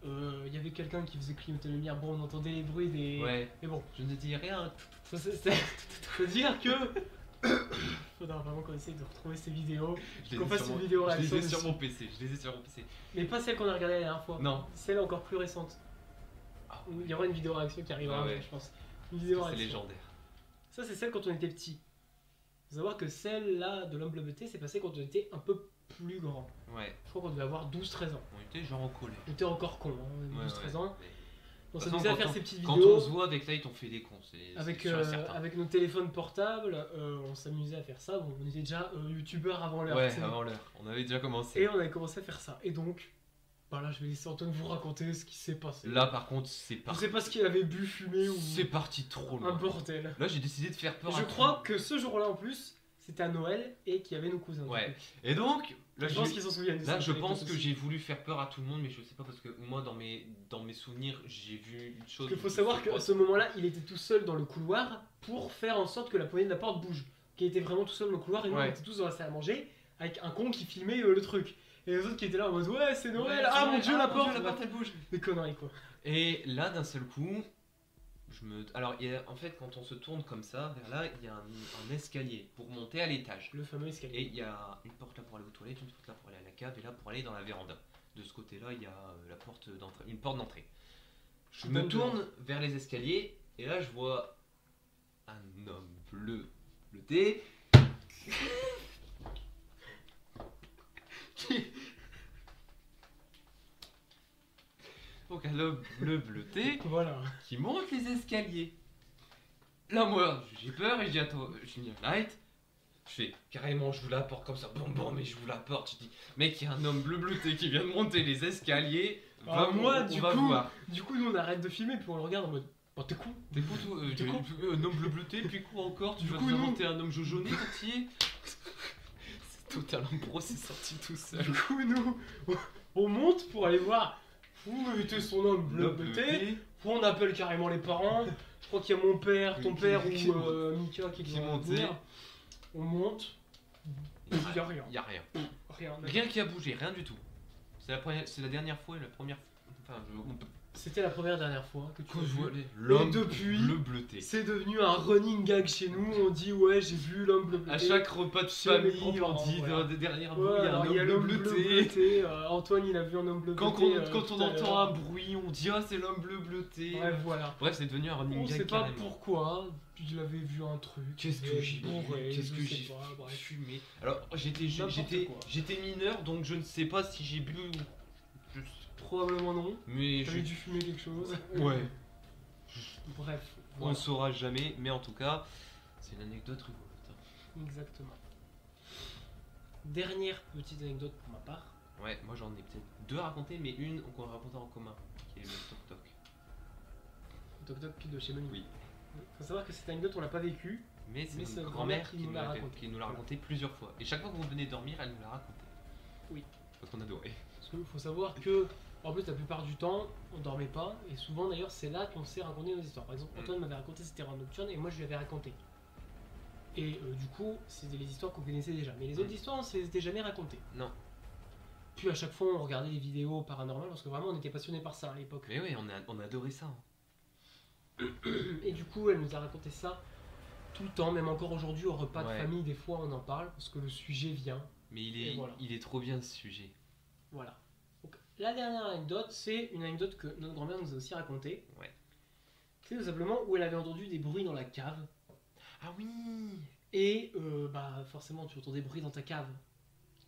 Il y avait quelqu'un qui faisait clignoter la lumière, bon on entendait les bruits des... Ouais, Mais bon, je ne dis rien. faut dire que... Faudra vraiment qu'on essaye de retrouver ces vidéos, Je les qu'on ai fasse sur une mon- vidéo Je les réaction ai sur dessus. mon PC. Je les ai sur mon PC. Mais pas celle qu'on a regardée la dernière fois. Non. Celle encore plus récente. Ah, Il y aura une vidéo réaction qui arrivera Ah un ouais. jour, je pense. Une vidéo C'est réaction. légendaire. Ça, c'est celle quand on était petit. Faut savoir que celle-là de l'homme bleu bleuté, c'est passé quand on était un peu plus grand. Ouais, Je crois qu'on devait avoir 12-13 ans. on était genre au collège. On était encore con, hein, Ouais, 12-13 ouais. ans. Mais- On De toute s'amusait à façon, faire ces petites Quand vidéos. on se voit avec Light, on fait des cons. C'est Avec, sûr et certain. avec nos téléphones portables, on s'amusait à faire ça. Bon, on était déjà youtubeurs avant l'heure. Ouais, tu sais. avant l'heure. On avait déjà commencé. Et on avait commencé à faire ça. Et donc, bah là, je vais laisser Antoine vous raconter ce qui s'est passé. Là, par contre, c'est Je parti. sais pas ce qu'il avait bu, fumé ou C'est parti trop un loin. bordel. Là, j'ai décidé de faire peur. Je à crois tout. que ce jour-là en plus, c'était à Noël et qu'il y avait nos cousins. du Ouais. coup. Et donc, là, Je pense qu'ils s'en souviennent. de là, cette je anecdote pense que aussi. j'ai voulu faire peur à tout le monde, mais je sais pas parce que moi, dans mes souvenirs, j'ai vu une chose. Parce qu'il faut je savoir sais qu'à pas. ce moment-là, il était tout seul dans le couloir pour faire en sorte que la poignée de la porte bouge. Qu'il était vraiment tout seul dans le couloir et nous, on Ouais. était tous dans la salle à manger avec un con qui filmait le truc. Et les autres qui étaient là en mode ouais, c'est Noël, Ouais, ah c'est mon vrai. dieu, Ah, la mon porte, Dieu, la porte, elle bouge. Des conneries quoi. Et là, d'un seul coup, alors, en fait, quand on se tourne comme ça, vers là, il y a un escalier pour monter à l'étage. Le fameux Et escalier. il y a une porte là pour aller aux toilettes, une porte là pour aller à la cave, et là pour aller dans la véranda. De ce côté-là, il y a la porte d'entrée, une porte d'entrée. Je me Donc, tourne vers les escaliers, et là je vois un homme bleuté. Donc un homme bleuté Voilà. qui monte les escaliers. Là, moi, j'ai peur et je dis à toi, je dis à Light, je fais carrément, je vous la porte comme ça, bon, mais je vous la porte. Je dis, mec, il y a un homme bleuté qui vient de monter les escaliers. Ah, moi, on va voir. Du coup, nous on arrête de filmer, puis on le regarde en mode. Oh, t'es con. T'es fou, toi, T'es con. un homme bleu bleuté, puis quoi encore? Tu Du vas coup, nous nous- inventer un homme jaujonné entier? C'est total impro, c'est sorti tout seul. Du coup, nous, on monte pour aller voir où était son homme bleu L'homme bleuté. bleuté. Où on appelle carrément les parents. Je crois qu'il y a mon père, ton Qui- père qui- ou Mika qui qui doit montait. venir. On monte. Il y a rien. Y a rien. Rien. Rien qui a bougé, rien du tout. C'est la dernière fois et la première. Enfin, on peut. C'était la première dernière fois que tu Quand as je vois vu. l'homme depuis- bleu bleuté. C'est devenu un running gag chez nous. On dit ouais, j'ai vu l'homme bleu bleuté. À chaque repas de Chez mes famille, on grands-parents, dit voilà. derrière vous, Ouais, il y a un alors, homme il y a bleu l'homme bleu bleuté. bleuté. Antoine, il a vu un homme bleu Quand bleuté. on tout à entend l'heure. un bruit, on dit ah c'est l'homme bleu bleuté. Bref, voilà. Bref, c'est devenu un running On gag sait pas carrément. pourquoi. Il avait vu un truc. Qu'est-ce que il j'ai est bourré, Qu'est-ce que je sais j'ai pas, bref. fumé? Alors N'importe quoi. j'étais mineur donc je ne sais pas si j'ai bu ou je- Probablement non. mais J'avais dû fumer quelque chose. ouais, Bref. on Voilà. ne saura jamais mais en tout cas, c'est une anecdote rigolote. Exactement. Dernière petite anecdote pour ma part. Ouais, moi j'en ai peut-être deux à raconter mais une qu'on va raconter en commun qui est le toc toc. Toc Toc de chez Manu. Oui. Faut savoir que cette anecdote on l'a pas vécue. Mais c'est Mais c'est une notre grand-mère grand-mère qui nous l'a raconté. qui nous l'a raconté plusieurs fois. Et chaque fois qu'on venait dormir, elle nous l'a raconté. Oui. Parce qu'on adorait. Parce qu'il faut savoir que, en plus, la plupart du temps, on dormait pas. Et souvent, d'ailleurs, c'est là qu'on s'est raconté nos histoires. Par exemple, Antoine m'avait raconté ses terrains nocturnes et moi, je lui avais raconté. Et du coup, c'était les histoires qu'on connaissait déjà. Mais les autres histoires, on se les était jamais racontées. Non. Puis à chaque fois, on regardait les vidéos paranormales parce que vraiment, on était passionnés par ça à l'époque. Mais oui, on a adoré ça. Et du coup, elle nous a raconté ça tout le temps, même encore aujourd'hui, au repas de Ouais. famille, des fois, on en parle parce que le sujet vient. Mais Et voilà. il est trop bien ce sujet. Voilà. Donc, la dernière anecdote, c'est une anecdote que notre grand-mère nous a aussi racontée. Ouais. C'est tout simplement où elle avait entendu des bruits dans la cave. Ah oui. Et bah forcément, tu entends des bruits dans ta cave.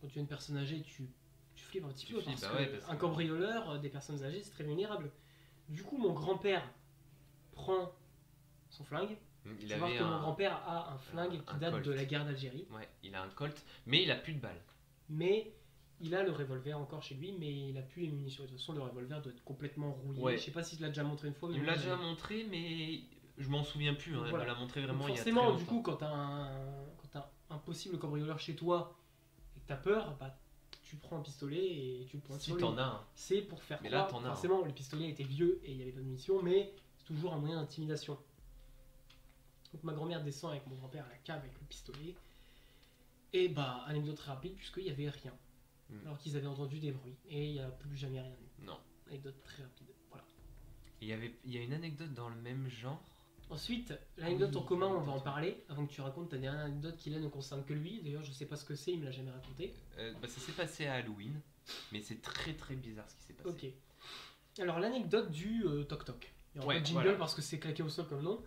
Quand tu es une personne âgée, tu flippes un petit Tu peu flippes, parce bah que ouais, parce que- un cambrioleur, des personnes âgées, c'est très vulnérable. Du coup, mon grand-père prend son flingue. Il Tu vois avait que mon grand-père a un flingue qui un date Colt. de la guerre d'Algérie. Ouais, il a un Colt, mais il a plus de balles. Mais il a le revolver encore chez lui, mais il a plus les munitions. De toute façon, le revolver doit être complètement rouillé. Ouais. Je sais pas si tu l'as déjà montré une fois. Mais Il me moi, l'a déjà j'avais- montré, mais je m'en souviens plus. Hein. Voilà. Elle me l'a montré Donc vraiment il y a très forcément, longtemps. du coup, quand t'as un possible cambrioleur chez toi et que t'as peur, bah tu prends un pistolet et tu le pointes Si sur lui. t'en as un. C'est pour faire Mais là, croire. t'en as un. Forcément, le pistolet était vieux et il y avait pas de munitions, mais c'est toujours un moyen d'intimidation. Donc ma grand-mère descend avec mon grand-père à la cave avec le pistolet. Et bah, anecdote très rapide, puisqu'il y avait rien. Mm. Alors qu'ils avaient entendu des bruits. Et il n'y a plus jamais rien eu. Non. Anecdote très rapide. Voilà. Il y a une anecdote dans le même genre. Ensuite, l'anecdote Oui, en commun, on va en l'anecdote. parler. Avant que tu racontes ta dernière anecdote qui là ne concerne que lui. D'ailleurs, je sais pas ce que c'est, il me l'a jamais raconté. Bah, ça s'est passé à Halloween, mais c'est très très bizarre ce qui s'est passé. Ok. Alors l'anecdote du toc toc. Il y a Ouais, pas de jingle voilà. parce que c'est claqué au sol comme nom.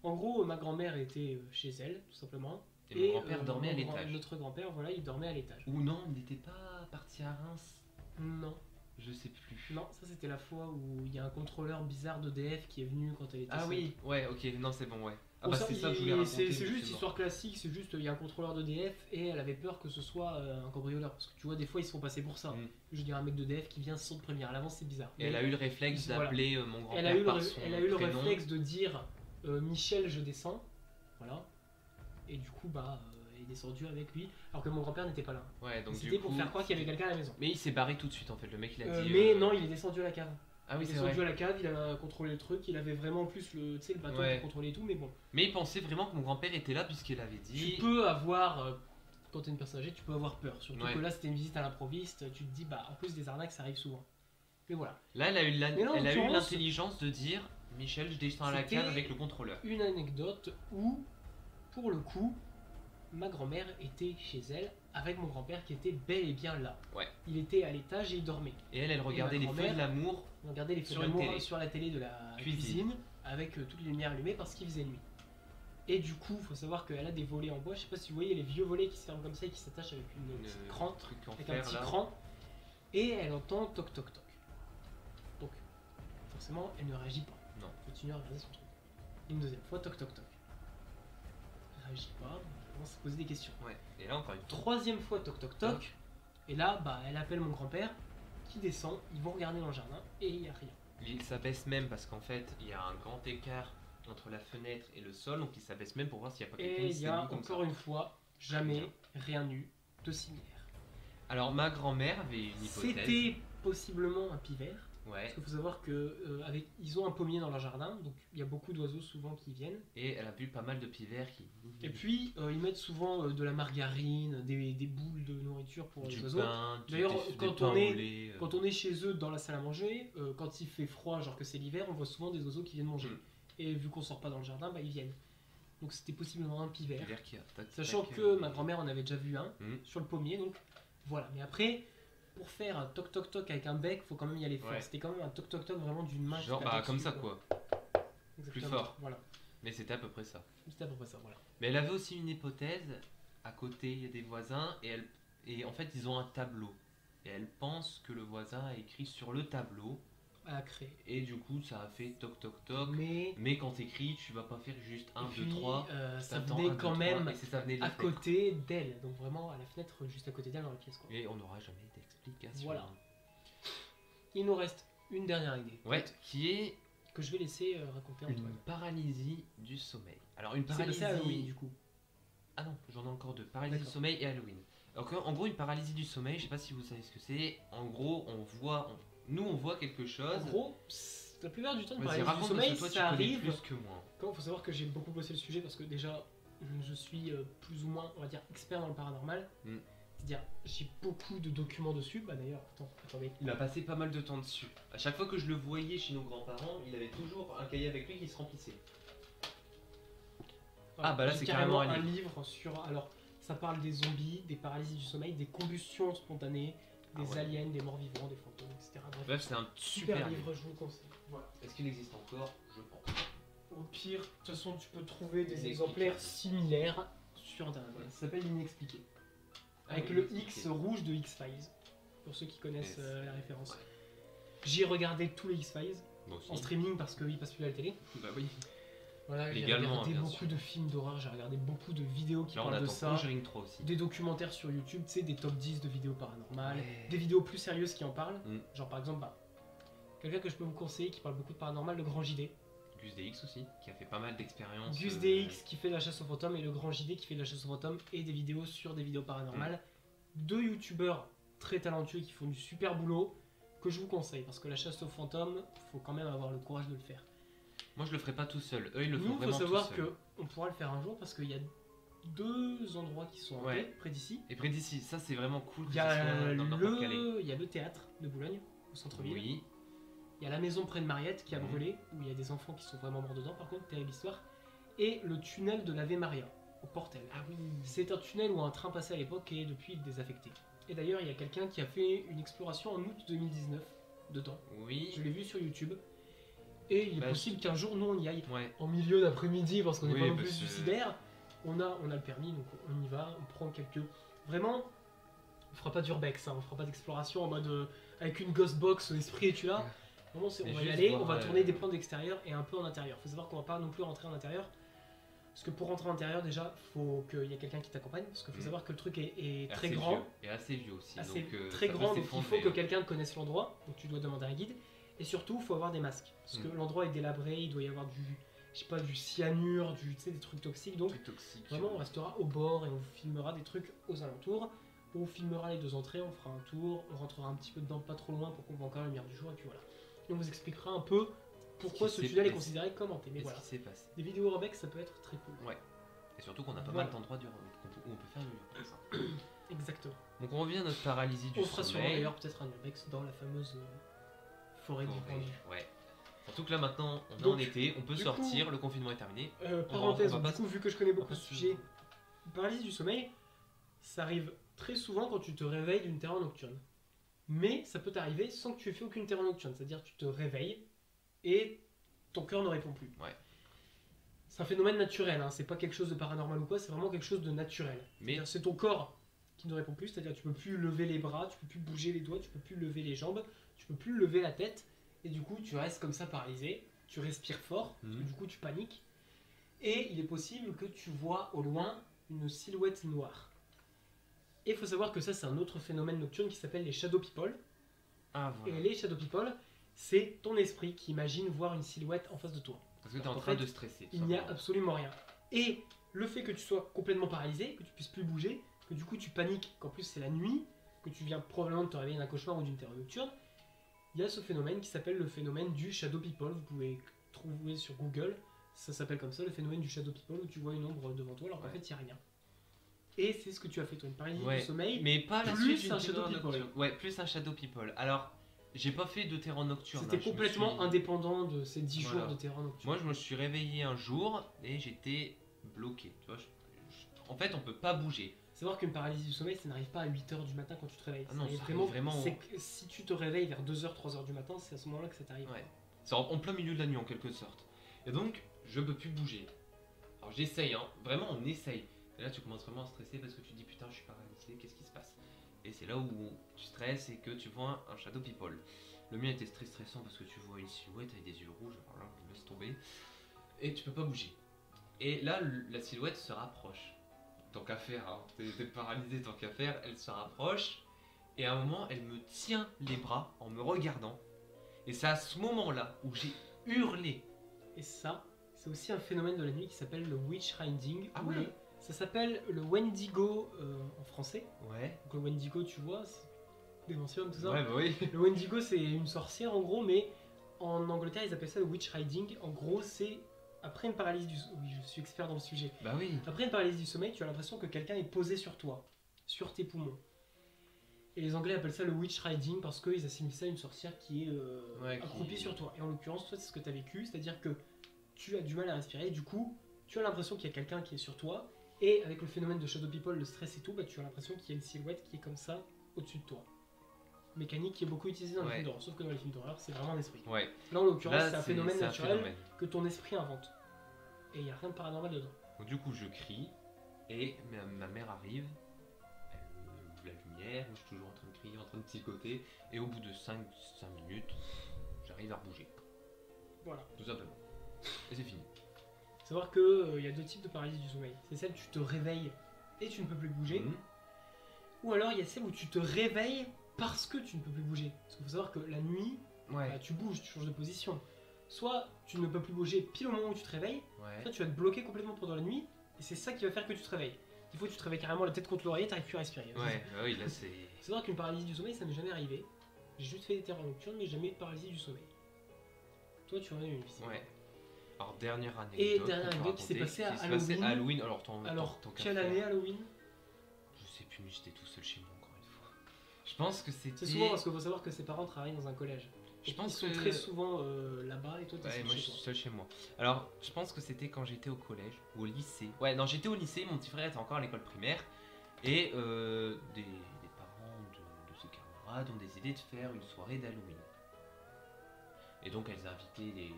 En gros, ma grand-mère était chez elle, tout simplement. Et mon grand-père dormait à mon l'étage. Notre grand-père, voilà, il dormait à l'étage. Ou non, il n'était pas parti à Reims. Non, Je sais plus. non, ça c'était la fois où il y a un contrôleur bizarre d'EDF qui est venu quand elle était Ah seule. oui, ouais, ok, non, c'est bon, ouais. Ah Bon, bah c'est ça que je voulais et raconter. c'est juste justement. histoire classique, c'est juste il y a un contrôleur d'EDF et elle avait peur que ce soit un cambrioleur. Parce que tu vois, des fois ils se font passer pour ça. Mm. Je veux dire, un mec d'EDF qui vient sans te prévenir. À l'avance, c'est bizarre. Et elle a eu le réflexe Voilà. d'appeler mon Elle a eu grand-père le, par son elle a eu le prénom. réflexe de dire Michel, je descends. Voilà. Et du coup, bah, elle est descendue avec lui. Alors que mon grand-père n'était pas là. Ouais, donc C'était du pour coup. faire croire qu'il y avait quelqu'un à la maison. Mais il s'est barré tout de suite en fait. Le mec il a dit. Mais non, il est descendu à la cave. Ah oui, Il est c'est vrai. descendu à la cave, il a contrôlé le truc, il avait vraiment en plus le, tu sais, le bâton Ouais. pour contrôler tout, mais bon. Mais il pensait vraiment que mon grand-père était là puisqu'il avait dit. Tu peux avoir, quand t'es une personne âgée, tu peux avoir peur. Surtout Ouais. que là, c'était une visite à l'improviste, tu te dis, bah, en plus des arnaques, ça arrive souvent. Mais voilà. Là, elle a eu Mais là, en elle a eu l'occurrence, l'intelligence de dire Michel, je descends à la c'était- cave avec le contrôleur. Une anecdote où, pour le coup, ma grand-mère était chez elle avec mon grand-père qui était bel et bien là. Ouais. Il était à l'étage et il dormait. Et elle regardait ma les feux grand-mère- de l'amour. On regardait les feux Sur une d'amour télé. sur la télé de la Cuisine. cuisine avec toutes les lumières allumées parce qu'il faisait nuit. Et du coup, faut savoir qu'elle a des volets en bois. Je sais pas si vous voyez les vieux volets qui se ferment comme ça et qui s'attachent avec une petite cran, Truc en avec un fer petit là. cran. Et elle entend toc toc toc. Donc, forcément, elle ne réagit pas. Non. Elle continue à regarder son truc. Une deuxième fois, toc toc toc. Elle réagit pas. Elle commence à se poser des questions. Ouais. Et là encore une fois. Troisième fois, toc toc toc. Et là, bah, elle appelle mon grand-père qui descend, ils vont regarder dans le jardin et il n'y a rien. Il s'abaisse même parce qu'en fait, il y a un grand écart entre la fenêtre et le sol, donc il s'abaisse même pour voir s'il n'y a pas quelqu'un Et qui il s'est y a mis comme ça. encore une fois jamais rien eu de similaire. Alors ma grand-mère avait une hypothèse. C'était possiblement un pivert. Ouais. Parce qu'il faut savoir que ils ont un pommier dans leur jardin, donc il y a beaucoup d'oiseaux souvent qui viennent. Et elle a vu pas mal de pivers qui. Et puis ils mettent souvent de la margarine, des boules de nourriture pour les du oiseaux. pain, D'ailleurs, des quand pains on est- au lait, Quand on est chez eux dans la salle à manger, quand il fait froid, genre que c'est l'hiver, on voit souvent des oiseaux qui viennent manger. Mm. Et vu qu'on sort pas dans le jardin, bah, ils viennent. Donc c'était possiblement un pivert. pivers qui a. Tac, Sachant tac, que ma grand-mère en avait déjà vu un Mm. sur le pommier, donc voilà. Mais après, pour faire un toc toc toc avec un bec, faut quand même y aller fort. Ouais. C'était quand même un toc toc toc vraiment d'une main. qui Genre, tapait bah comme dessus, ça quoi. Exactement. fort. Voilà. Mais c'était à peu près ça. C'était à peu près ça, voilà. Mais elle avait aussi une hypothèse. À côté, il y a des voisins et en fait, ils ont un tableau. Et elle pense que le voisin a écrit sur le tableau. À créer. Et du coup, ça a fait toc toc toc. Mais Mais quand t'écris, tu vas pas faire juste 1, et 2, puis, 3. ça t'attends venait 1, 2, quand 3, même et ça venait de la à fenêtre. côté d'elle. Donc vraiment à la fenêtre, juste à côté d'elle dans la pièce, quoi. Et on n'aura jamais d'explication. Voilà. Il nous reste une dernière idée. Ouais, qui est Que je vais laisser raconter une Antoine. paralysie du sommeil. Alors une C'est passé paralysie. à Halloween du coup. Ah non, j'en ai encore deux. Paralysie du D'accord. sommeil et Halloween. Donc en gros, une paralysie du sommeil, je sais pas si vous savez ce que c'est. En gros, nous on voit quelque chose. En gros, la plupart du temps, une Vas-y, paralysie du raconte sommeil, parce que toi tu ça connais arrive. plus que moi. Il faut savoir que j'ai beaucoup bossé le sujet parce que déjà, je suis plus ou moins, on va dire, expert dans le paranormal. Mm. C'est-à-dire, j'ai beaucoup de documents dessus. Bah d'ailleurs, attendez. Il a passé pas mal de temps dessus. À chaque fois que je le voyais chez nos grands-parents, il avait toujours un cahier avec lui qui se remplissait. Ah, bah là, J'ai c'est carrément un un livre sur. Alors, ça parle des zombies, des paralysies du sommeil, des combustions spontanées, des Ah ouais. aliens, des morts vivants, des fantômes, etc. Bref, Bref, c'est un super super livre, je vous le conseille. Voilà. Est-ce qu'il existe encore? Je pense. Au pire, de toute façon, tu peux trouver des Inexplicable. exemplaires similaires sur internet. Voilà, ça s'appelle Inexpliqué. Avec Ah, le Inexpliqué. X rouge de X-Files, pour ceux qui connaissent Yes. la référence. Ouais. J'ai regardé tous les X-Files Moi aussi. en streaming parce qu'ils passent plus à la télé. Bah oui. Voilà, j'ai Légalement, regardé bien beaucoup sûr. de films d'horreur, j'ai regardé beaucoup de vidéos qui Là, on parlent de attend ça. Conjuring 3 aussi. Des documentaires sur YouTube, tu sais, des top 10 de vidéos paranormales, Ouais. des vidéos plus sérieuses qui en parlent. Mm. Genre par exemple, quelqu'un que je peux vous conseiller qui parle beaucoup de paranormal, le Grand JD. Gus DX aussi, qui a fait pas mal d'expériences. Gus DX qui fait de la chasse aux fantômes et le Grand JD qui fait de la chasse aux fantômes et des vidéos sur des vidéos paranormales. Deux youtubeurs très talentueux qui font du super boulot que je vous conseille parce que la chasse aux fantômes, faut quand même avoir le courage de le faire. Moi, je le ferai pas tout seul. Eux, ils le font Nous, il faut vraiment savoir tout seul. que on pourra le faire un jour parce qu'il y a deux endroits qui sont Ouais. près d'ici. Et près d'ici, ça c'est vraiment cool que Il y ça a soit dans le Nord-Pas-de-Calais. il y a le théâtre de Boulogne au centre-ville. Oui, Il y a la maison près de Mariette qui a Mhm. brûlé, où il y a des enfants qui sont vraiment morts dedans, par contre, terrible histoire. Et le tunnel de l'Ave Maria, au Portel. ah oui. C'est un tunnel où un train passait à l'époque et est depuis désaffecté. Et d'ailleurs, il y a quelqu'un qui a fait une exploration en août 2019 dedans. Oui, Je l'ai vu sur YouTube. Et il est Bah, possible qu'un jour, nous, on y aille ouais. en milieu d'après-midi, parce qu'on n'est Oui, pas non bah, plus c'est- suicidaire. On a le permis, donc on y va, on prend quelques... Vraiment, on fera pas d'urbex, hein, on fera pas d'exploration en mode avec une ghost box, esprit es-tu là. Vraiment, on Mais va y juste aller, voir, on va tourner des plans d'extérieur et un peu en intérieur. Faut savoir qu'on va pas non plus rentrer en intérieur. Parce que pour rentrer en intérieur, déjà, faut qu'il y ait quelqu'un qui t'accompagne. Parce qu'il faut Mhm. savoir que le truc est très Assez grand, vieux. Et assez vieux aussi. assez donc, très ça peut grand, donc il s'effondrer, faut que hein. quelqu'un connaisse l'endroit. Donc tu dois demander un guide. Et surtout, il faut avoir des masques. Parce que Mhm. l'endroit est délabré, il doit y avoir je sais pas, du cyanure, tu sais, des trucs toxiques. Donc Truc toxique. vraiment, on restera au bord et on filmera des trucs aux alentours. On filmera les deux entrées, on fera un tour, on rentrera un petit peu dedans, pas trop loin pour qu'on voit encore la lumière du jour. Et puis voilà. Et on vous expliquera un peu pourquoi Ce ce qui tunnel est s'est considéré comme hanté. Mais Qu'est-ce voilà. qui s'est passé? Des vidéos urbex, ça peut être très cool. Ouais. Et surtout qu'on a pas Voilà. mal d'endroits où on peut faire du urbex. Exactement. Donc on revient à notre paralysie du On fera sûrement sommeil. d'ailleurs peut-être un urbex dans la fameuse forêt du Forêt, pendu. ouais. Surtout que là maintenant, on est Donc, en été, on peut du sortir, coup- le confinement est terminé. Parenthèse, on va du pas coup, vu que je connais beaucoup pas ce se- sujet, paralysie du sommeil, ça arrive très souvent quand tu te réveilles d'une terreur nocturne. Mais ça peut t'arriver sans que tu aies fait aucune terreur nocturne, c'est-à-dire que tu te réveilles et ton cœur ne répond plus. Ouais. C'est un phénomène naturel, hein, c'est pas quelque chose de paranormal ou quoi, c'est vraiment quelque chose de naturel. Mais C'est-à-dire, c'est ton corps qui ne répond plus, c'est-à-dire que tu peux plus lever les bras, tu peux plus bouger les doigts, tu peux plus lever les jambes, tu peux plus lever la tête, et du coup tu restes comme ça paralysé, tu respires fort, parce que Mhm. du coup tu paniques, et il est possible que tu vois au loin une silhouette noire. Et il faut savoir que ça c'est un autre phénomène nocturne qui s'appelle les shadow people, Ah, Et voilà. les shadow people, c'est ton esprit qui imagine voir une silhouette en face de toi. Parce que t'es en En train fait, de stresser. tout Il n'y a simplement. absolument rien. Et le fait que tu sois complètement paralysé, que tu puisses plus bouger, que du coup tu paniques, qu'en plus c'est la nuit, que tu viens probablement de te réveiller d'un cauchemar ou d'une terreur nocturne, il y a ce phénomène qui s'appelle le phénomène du shadow people. Vous pouvez trouver sur Google, ça s'appelle comme ça, le phénomène du shadow people, où tu vois une ombre devant toi alors qu'en Ouais. fait il n'y a rien. Et c'est ce que tu as fait toi, une paralysie Ouais, du sommeil. mais pas la plus suite d'une un shadow terreur people. nocturne. Ouais, plus un shadow people. Alors, j'ai pas fait de terreur nocturne. C'était hein, je me complètement suis- indépendant de ces 10 Voilà. jours de terreur nocturne. Moi, je me suis réveillé un jour et j'étais bloqué. Tu vois, en fait, on peut pas bouger. Savoir qu'une paralysie du sommeil, ça n'arrive pas à 8h du matin quand tu te réveilles. Ah non, arrive ça arrive vraiment- C'est que si tu te réveilles vers 2h, 3h du matin, c'est à ce moment-là que ça t'arrive. Ouais. C'est en plein milieu de la nuit en quelque sorte. Et donc, je peux plus bouger. Alors, j'essaye, hein. Vraiment, on essaye. Et là, tu commences vraiment à stresser parce que tu te dis putain, je suis paralysé, qu'est-ce qui se passe? Et c'est là où tu stresses et que tu vois un shadow people. Le mien était très stressant parce que tu vois une silhouette avec des yeux rouges. Alors là, je me laisse tomber. Et tu peux pas bouger. Et là, la silhouette se rapproche. Tant qu'à faire, hein. T'es paralysé, tant qu'à faire, elle se rapproche. Et à un moment, elle me tient les bras en me regardant. Et c'est à ce moment-là où j'ai hurlé. Et ça, c'est aussi un phénomène de la nuit qui s'appelle le witch riding. Ah ou ouais. Ça s'appelle le Wendigo en français. Ouais. Donc le Wendigo, tu vois, c'est démentium, tout ça. Ouais, bah oui. Le Wendigo, c'est une sorcière en gros, mais en Angleterre, ils appellent ça le witch riding. En gros, c'est après une paralysie du sommeil. Oui, je suis expert dans le sujet. Bah oui. Après une paralysie du sommeil, tu as l'impression que quelqu'un est posé sur toi, sur tes poumons. Et les Anglais appellent ça le witch riding parce qu'ils assimilent ça à une sorcière qui est Ouais, qui- accroupie sur toi. Et en l'occurrence, toi, c'est ce que tu as vécu, c'est-à-dire que tu as du mal à respirer, et du coup, tu as l'impression qu'il y a quelqu'un qui est sur toi, et avec le phénomène de shadow people, le stress et tout, bah, tu as l'impression qu'il y a une silhouette qui est comme ça au-dessus de toi. Mécanique qui est beaucoup utilisée dans les Ouais. films d'horreur, sauf que dans les films d'horreur, c'est vraiment un esprit. Ouais. Là, en l'occurrence, Là, c'est un phénomène c'est un naturel phénomène. que ton esprit invente. Et il n'y a rien de paranormal dedans. Donc, du coup, je crie et ma mère arrive. Elle ouvre la lumière. Moi, je suis toujours en train de crier, en train de psychoter. Et au bout de 5 minutes, j'arrive à rebouger. Voilà. Tout simplement. Et c'est fini. Savoir qu'il y a deux types de paralysie du sommeil. C'est celle où tu te réveilles et tu ne peux plus bouger. Mhm. Ou alors il y a celle où tu te réveilles parce que tu ne peux plus bouger. Parce qu'il faut savoir que la nuit, Ouais. bah, tu bouges, tu changes de position. Soit tu ne peux plus bouger pile au moment où tu te réveilles, Ouais. soit tu vas te bloquer complètement pendant la nuit, et c'est ça qui va faire que tu te réveilles. Des fois tu te réveilles carrément la tête contre l'oreiller, t'arrives plus à respirer. Ouais, bah oui, là c'est. Faut savoir qu'une paralysie du sommeil, ça m'est jamais arrivé. J'ai juste fait des terreurs nocturnes, mais jamais de paralysie du sommeil. Toi tu en as une visiblement. Ouais. Alors, dernière anecdote. Et qu'on dernière peut anecdote qui s'est raconter, passée à qui s'est passée Halloween. Halloween. Alors, Alors, tant qu'à quelle faire, année Halloween? je sais plus, mais j'étais tout seul chez moi encore une fois. Je pense que c'était. C'est souvent parce qu'il faut savoir que ses parents travaillent dans un collège. Je Ils pense sont que. très souvent là-bas et toi t'es Ouais, seul moi je chez suis toi. seul chez moi. Alors, je pense que c'était quand j'étais au collège ou au lycée. Ouais, non, j'étais au lycée, mon petit frère était encore à l'école primaire. Et des parents de ses camarades ont décidé de faire une soirée d'Halloween. Et donc, elles invitaient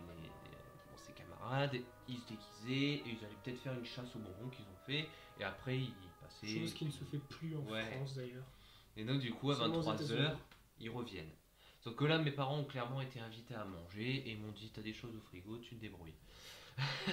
ses camarades, ils se déguisaient et ils allaient peut-être faire une chasse aux bonbons qu'ils ont fait. Et après, ils passaient. Chose qui ne se fait plus en Ouais. France d'ailleurs. Et donc, du coup, à Seulement aux 23h, États-Unis. ils reviennent. Sauf que là, mes parents ont clairement été invités à manger et m'ont dit t'as des choses au frigo, tu te débrouilles.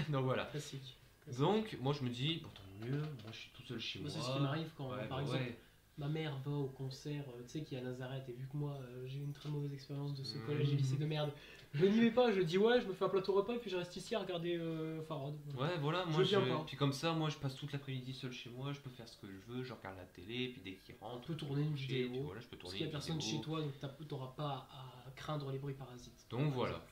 Donc voilà. Classique. Donc, moi je me dis, pourtant mieux, moi je suis tout seul chez Moi, moi. c'est ce qui m'arrive quand, Ouais, par bah exemple, ouais. ma mère va au concert, tu sais, qui est à Nazareth, et vu que moi, j'ai eu une très mauvaise expérience de ce Mhm. collège et lycée de merde, je n'y vais pas, je dis ouais, je me fais un plateau repas, et puis je reste ici à regarder Farod. Ouais, voilà, Je moi viens pas. Puis comme ça, moi je passe toute l'après-midi seul chez moi, je peux faire ce que je veux, je regarde la télé, puis dès qu'ils Tu rentrent, peux tourner une et puis vidéo, voilà, je peux parce tourner qu'il n'y a une personne vidéo. chez toi, donc t'auras pas à craindre les bruits parasites. Donc voilà.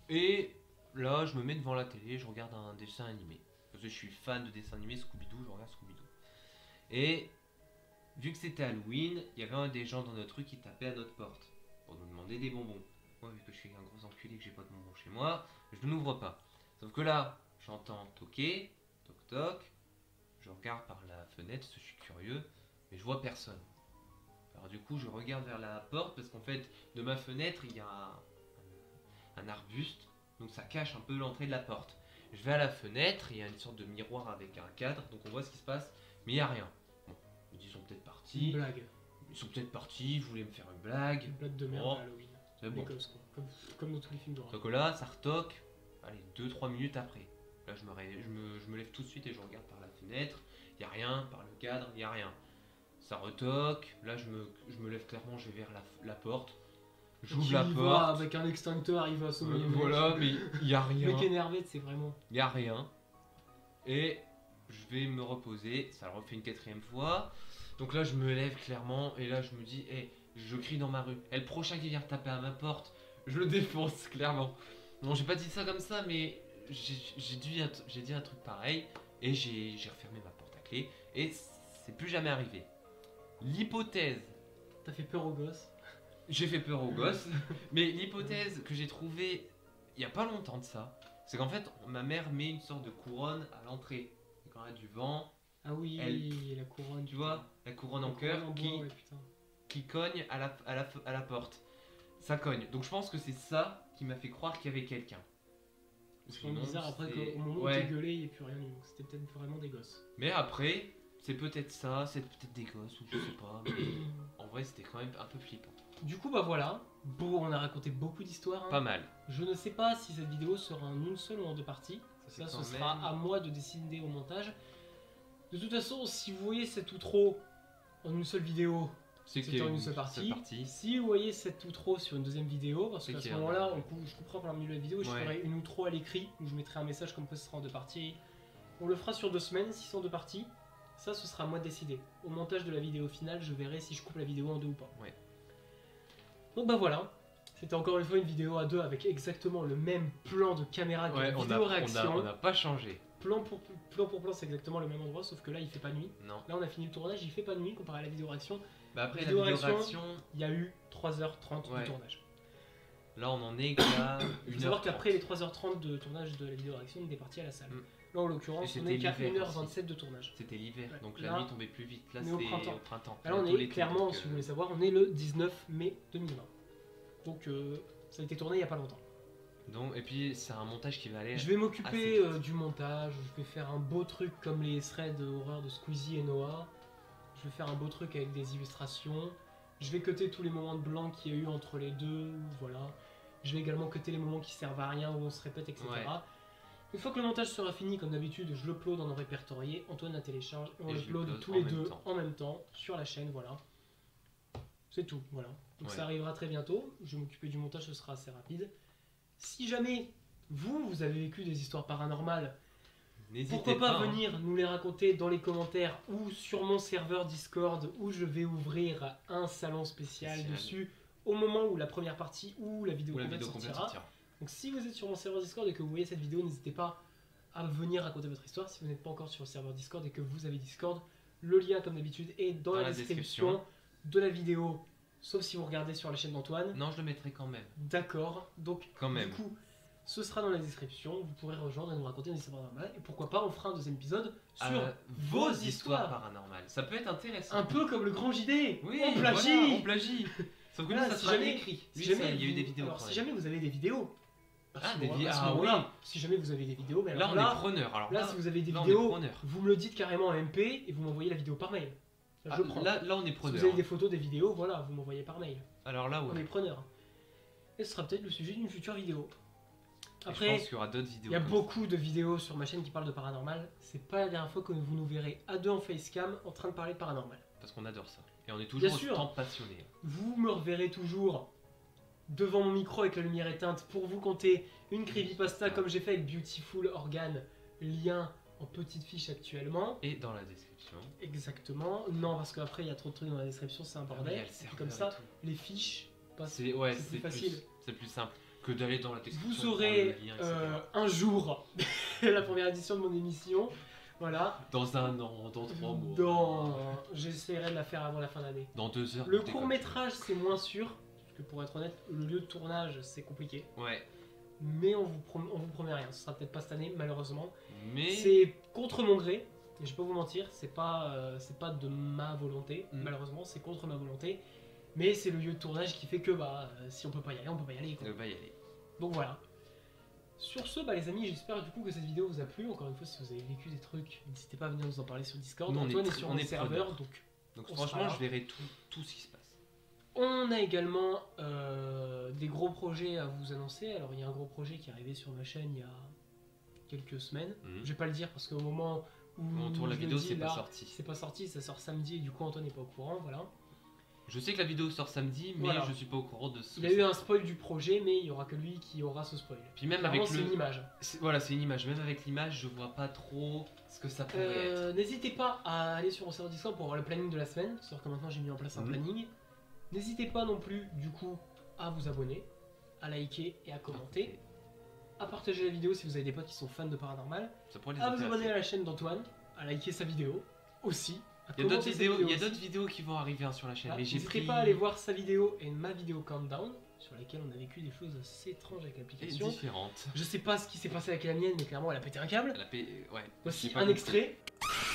Et là, je me mets devant la télé, je regarde un dessin animé. Parce que je suis fan de dessins animés, Scooby-Doo, je regarde Scooby-Doo. Et vu que c'était Halloween, il y avait un des gens dans notre rue qui tapait à notre porte pour nous demander des bonbons. Moi, vu que je suis un gros enculé, que j'ai pas de bonbons chez moi, je n'ouvre pas. Sauf que là, j'entends toquer, toc toc. Je regarde par la fenêtre, parce que je suis curieux, mais je vois personne. Alors du coup, je regarde vers la porte parce qu'en fait, de ma fenêtre, il y a un arbuste, donc ça cache un peu l'entrée de la porte. Je vais à la fenêtre, il y a une sorte de miroir avec un cadre, donc on voit ce qui se passe, mais il n'y a rien. Bon, ils sont peut-être Une partis, blague. ils sont peut-être partis, ils voulaient me faire une blague, Une blague de merde Oh, à Halloween. c'est bon. L'Écosse, quoi. Comme dans tous les films d'horreur. Donc là, ça retoque, allez, 2-3 minutes après. Là, je me lève tout de suite et je regarde par la fenêtre, il n'y a rien, par le cadre, il n'y a rien. Ça retoque, là je me lève clairement, je vais vers la porte. J'ouvre Tu la y vas porte. avec un extincteur, il va assommer les mecs. Voilà, mais il y a Le rien. mec énervé, c'est vraiment. Il y a rien. Et je vais me reposer. Ça le refait une 4e fois. Donc là, je me lève clairement. Et là, je me dis, je crie dans ma rue. Et le prochain qui vient taper à ma porte, je le défonce, clairement. Non, j'ai pas dit ça comme ça, mais j'ai dit un truc pareil. Et j'ai refermé ma porte à clé. Et c'est plus jamais arrivé. L'hypothèse. T'as fait peur aux gosses. J'ai fait peur aux gosses. Mais l'hypothèse que j'ai trouvée il y a pas longtemps de ça, c'est qu'en fait, ma mère met une sorte de couronne à l'entrée. Et quand il y a du vent, Ah oui, Elle- la couronne. tu vois, la couronne La en cœur couronne en bois, ouais, putain. qui cogne à la porte. Ça cogne. Donc je pense que c'est ça qui m'a fait croire qu'il y avait quelqu'un. C'est vraiment bizarre après c'est- qu'au moment où ouais. t'es gueulé, il n'y a plus rien eu. Donc c'était peut-être vraiment des gosses. Mais après, c'est peut-être ça, c'est peut-être des gosses ou je sais pas. Mais en vrai, c'était quand même un peu flippant. Du coup, bah voilà. Bon, on a raconté beaucoup d'histoires. hein. Pas mal. Je ne sais pas si cette vidéo sera en une seule ou en 2 parties. Ça, Ça, c'est ce quand sera même- à moi de décider au montage. De toute façon, si vous voyez cette outro en une seule vidéo, C'est c'était en une seule partie. partie. Si vous voyez cette outro sur une deuxième vidéo, parce C'est qu'à ce qu'il y en a- moment-là, je couperai par le milieu de la vidéo, je Ouais. ferai une outro à l'écrit, où je mettrai un message comme quoi ce sera en 2 parties. On le fera sur 2 semaines, si c'est en 2 parties. Ça, ce sera à moi de décider. Au montage de la vidéo finale, je verrai si je coupe la vidéo en 2 ou pas. Ouais. Donc bah voilà. C'était encore une fois une vidéo à 2 avec exactement le même plan de caméra que Ouais, la on vidéo réaction. n'a pas changé. Plan pour plan, c'est exactement le même endroit, sauf que là, il fait pas nuit. Non. Là, on a fini le tournage, il fait pas nuit comparé à la vidéo réaction. Bah après la Vidéo vidéo réaction. réaction, Il y a eu 3h30 Ouais. de tournage. là on en est qu'à Il 1h30. faut savoir qu'après les 3h30 de tournage de la vidéo réaction, on est parti à la salle. Mm. Là, en l'occurrence, Et on c'était est qu'à l'hiver 1h27 de tournage. C'était l'hiver, Ouais. donc Là, la nuit tombait plus vite. Là on est au c'est printemps. au printemps. Là, on Bientôt est l'été, clairement, donc, si vous voulez savoir, on est le 19 mai 2020. Donc, ça a été tourné il y a pas longtemps. donc, et puis c'est un montage qui va aller. Je vais m'occuper assez vite. du montage, je vais faire un beau truc comme les threads horreur de Squeezie et Noah. Je vais faire un beau truc avec des illustrations. Je vais cutter tous les moments de blanc qu'il y a eu entre les deux, voilà. Je vais également cutter les moments qui servent à rien, où on se répète, etc. Ouais. Une fois que le montage sera fini, comme d'habitude, je l'upload dans nos répertoriés, Antoine la télécharge, et on Et je l'upload l'upload tous en les même deux temps. en même temps sur la chaîne, voilà. C'est tout, voilà. Donc Ouais. ça arrivera très bientôt, je vais m'occuper du montage, ce sera assez rapide. Si jamais vous avez vécu des histoires paranormales, N'hésitez pourquoi pas hein. venir nous les raconter dans les commentaires ou sur mon serveur Discord où je vais ouvrir un salon spécial Spécial. dessus au moment où la première partie ou la vidéo Ou la complète vidéo complète sortira. sortira. Donc si vous êtes sur mon serveur Discord et que vous voyez cette vidéo, n'hésitez pas à venir raconter votre histoire. Si vous n'êtes pas encore sur le serveur Discord et que vous avez Discord, le lien comme d'habitude est dans la description de la vidéo, sauf si vous regardez sur la chaîne d'Antoine. Non, je le mettrai quand même. D'accord, donc Quand même. du coup, ce sera dans la description, vous pourrez rejoindre et nous raconter une histoire paranormale. Et pourquoi pas, on fera un deuxième épisode sur Vos histoires paranormales. Ça peut être intéressant. un peu comme le grand JD. Oui, on plagie. voilà, on plagie. Sauf que Voilà, nous, ça si sera jamais- écrit. Si Lui, jamais ça, il y a eu vous- des vidéos. Alors, quand si même. jamais vous avez des vidéos, Ah, des vidéos. vidéos. Ah oui. Si jamais vous avez des vidéos, ben Là, alors on est preneur. Alors là, si vous avez des là, on est vidéos, preneur. vous me le dites carrément en MP et vous m'envoyez la vidéo par mail. Là, je Ah, le prends. là, on est Si preneur. vous avez des photos, des vidéos, voilà, vous m'envoyez par mail. Alors là, On est ouais. preneur. Et ce sera peut-être le sujet d'une future vidéo. Et je Après, pense qu'il y aura d'autres vidéos. il y a comme beaucoup de vidéos sur ma chaîne qui parlent de paranormal. C'est pas la dernière fois que vous nous verrez à deux en facecam en train de parler de paranormal. ça, parce qu'on adore ça. Et on est toujours Bien sûr. autant passionnés. Vous me reverrez toujours devant mon micro avec la lumière éteinte pour vous conter une creepypasta comme j'ai fait avec Beautiful Organ, lien en petite fiche actuellement. Et dans la description. Exactement. Non, parce qu'après il y a trop de trucs dans la description, c'est un Ah oui, bordel. il y a le Et serveur comme et ça, tout. les fiches passent. C'est ouais, c'est plus facile. C'est plus simple que d'aller dans la description. Vous prendre aurez le lien, etc. un jour la première édition de mon émission. Voilà. Dans un an, dans 3 mois. J'essaierai de la faire avant la fin d'année. Dans 2 heures. Le je déconne. court métrage c'est moins sûr, parce que pour être honnête, le lieu de tournage c'est compliqué. Ouais. Mais on vous promet rien, ce sera peut-être pas cette année malheureusement. Mais. C'est contre mon gré, et je vais pas vous mentir, c'est pas de ma volonté, Mm. malheureusement c'est contre ma volonté. Mais c'est le lieu de tournage qui fait que si on peut pas y aller, on peut pas y aller. Quoi. On va y aller. Donc voilà. Sur ce, les amis, j'espère du coup que cette vidéo vous a plu. Encore une fois, si vous avez vécu des trucs, n'hésitez pas à venir nous en parler sur Discord. Nous, on est Antoine est très- sur on mon est serveur, preneurs. donc Donc on franchement, sera là. je verrai tout ce qui se passe. on a également des gros projets à vous annoncer. Alors il y a un gros projet qui est arrivé sur ma chaîne il y a quelques semaines. Mhm. Je vais pas le dire parce qu'au moment où On tourne la je le vidéo, dis, c'est pas là, sorti. c'est pas sorti, ça sort samedi et du coup Antoine n'est pas au courant, voilà. Je sais que la vidéo sort samedi, mais Voilà. je suis pas au courant de ce Il y a eu un spoil du projet, mais il y aura que lui qui aura ce spoil. Puis même Clairement, avec c'est une image. Voilà, c'est une image. Même avec l'image, je vois pas trop ce que ça pourrait être. N'hésitez pas à aller sur mon serveur Discord pour voir le planning de la semaine. C'est-à-dire que maintenant j'ai mis en place un Mhm. planning. N'hésitez pas non plus, du coup, à vous abonner, à liker et à commenter. À partager la vidéo si vous avez des potes qui sont fans de paranormal. Ça pourrait les À vous abonner intéresser. à la chaîne d'Antoine, à liker sa vidéo aussi. À Il y a d'autres commenter sa vidéos, il y a aussi. d'autres vidéos qui vont arriver hein, sur la chaîne. Voilà, Mais j'ai n'hésitez pris pas à aller voir sa vidéo et ma vidéo Countdown, sur laquelle on a vécu des choses assez étranges avec et l'application. différentes. Je sais pas ce qui s'est passé avec la mienne, mais clairement elle a pété un câble. Ouais. Voici J'ai pas un compris. extrait.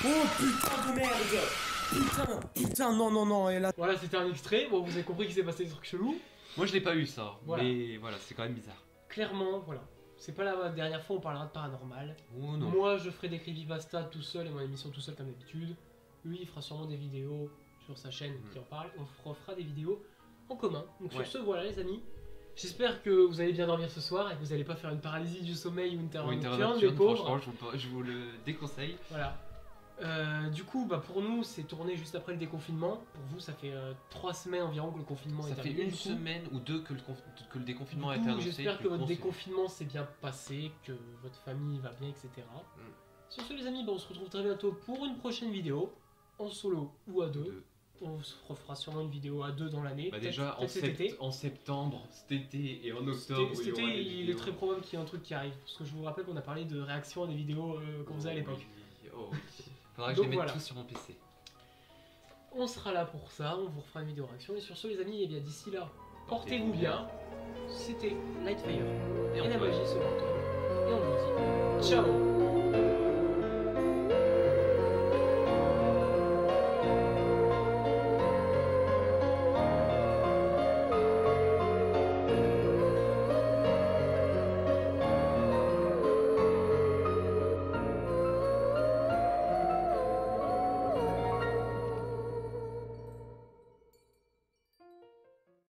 Oh putain de merde! Putain, non, et là. Voilà, c'était un extrait. Bon, vous avez compris qu'il s'est passé des trucs chelous. Moi je l'ai pas eu ça. Voilà. Mais voilà, c'est quand même bizarre. Clairement, voilà. C'est pas la dernière fois où on parlera de paranormal. Oh non. Moi, je ferai des creepypasta tout seul et mon émission tout seul comme d'habitude. Lui, il fera sûrement des vidéos sur sa chaîne qui en parle. On fera des vidéos en commun. Donc Ouais. sur ce, voilà les amis. J'espère que vous allez bien dormir ce soir et que vous n'allez pas faire une paralysie du sommeil ou une terreur Ou une terreur nocturne, les nocturne, pauvres. franchement, je vous le déconseille. Voilà. Du coup, bah, pour nous, c'est tourné juste après le déconfinement. Pour vous, ça fait 3 semaines environ que le confinement Ça est fait terminé. une du coup. semaine ou deux que le déconfinement a Du été coup, annoncé. j'espère que le votre conseil- déconfinement s'est bien passé, que votre famille va bien, etc. Mm. Sur ce, les amis, bah, on se retrouve très bientôt pour une prochaine vidéo, en solo ou à deux. de- On se refera sûrement une vidéo à deux dans l'année. Bah peut-être- déjà peut-être cet été. en septembre, cet été et en Cet octobre. cet il y été, aura des il est vidéos. très probable qu'il y ait un truc qui arrive. Parce que je vous rappelle qu'on a parlé de réaction à des vidéos qu'on faisait à l'époque. Oh oui. Faudra que je Donc les mette voilà. tous sur mon PC. On sera là pour ça, on vous refera une vidéo réaction. Et sur ce, les amis, et bien d'ici là, portez-vous bien. C'était Nightfire et la Antoine. magie selon Antoine. Et on vous dit ciao.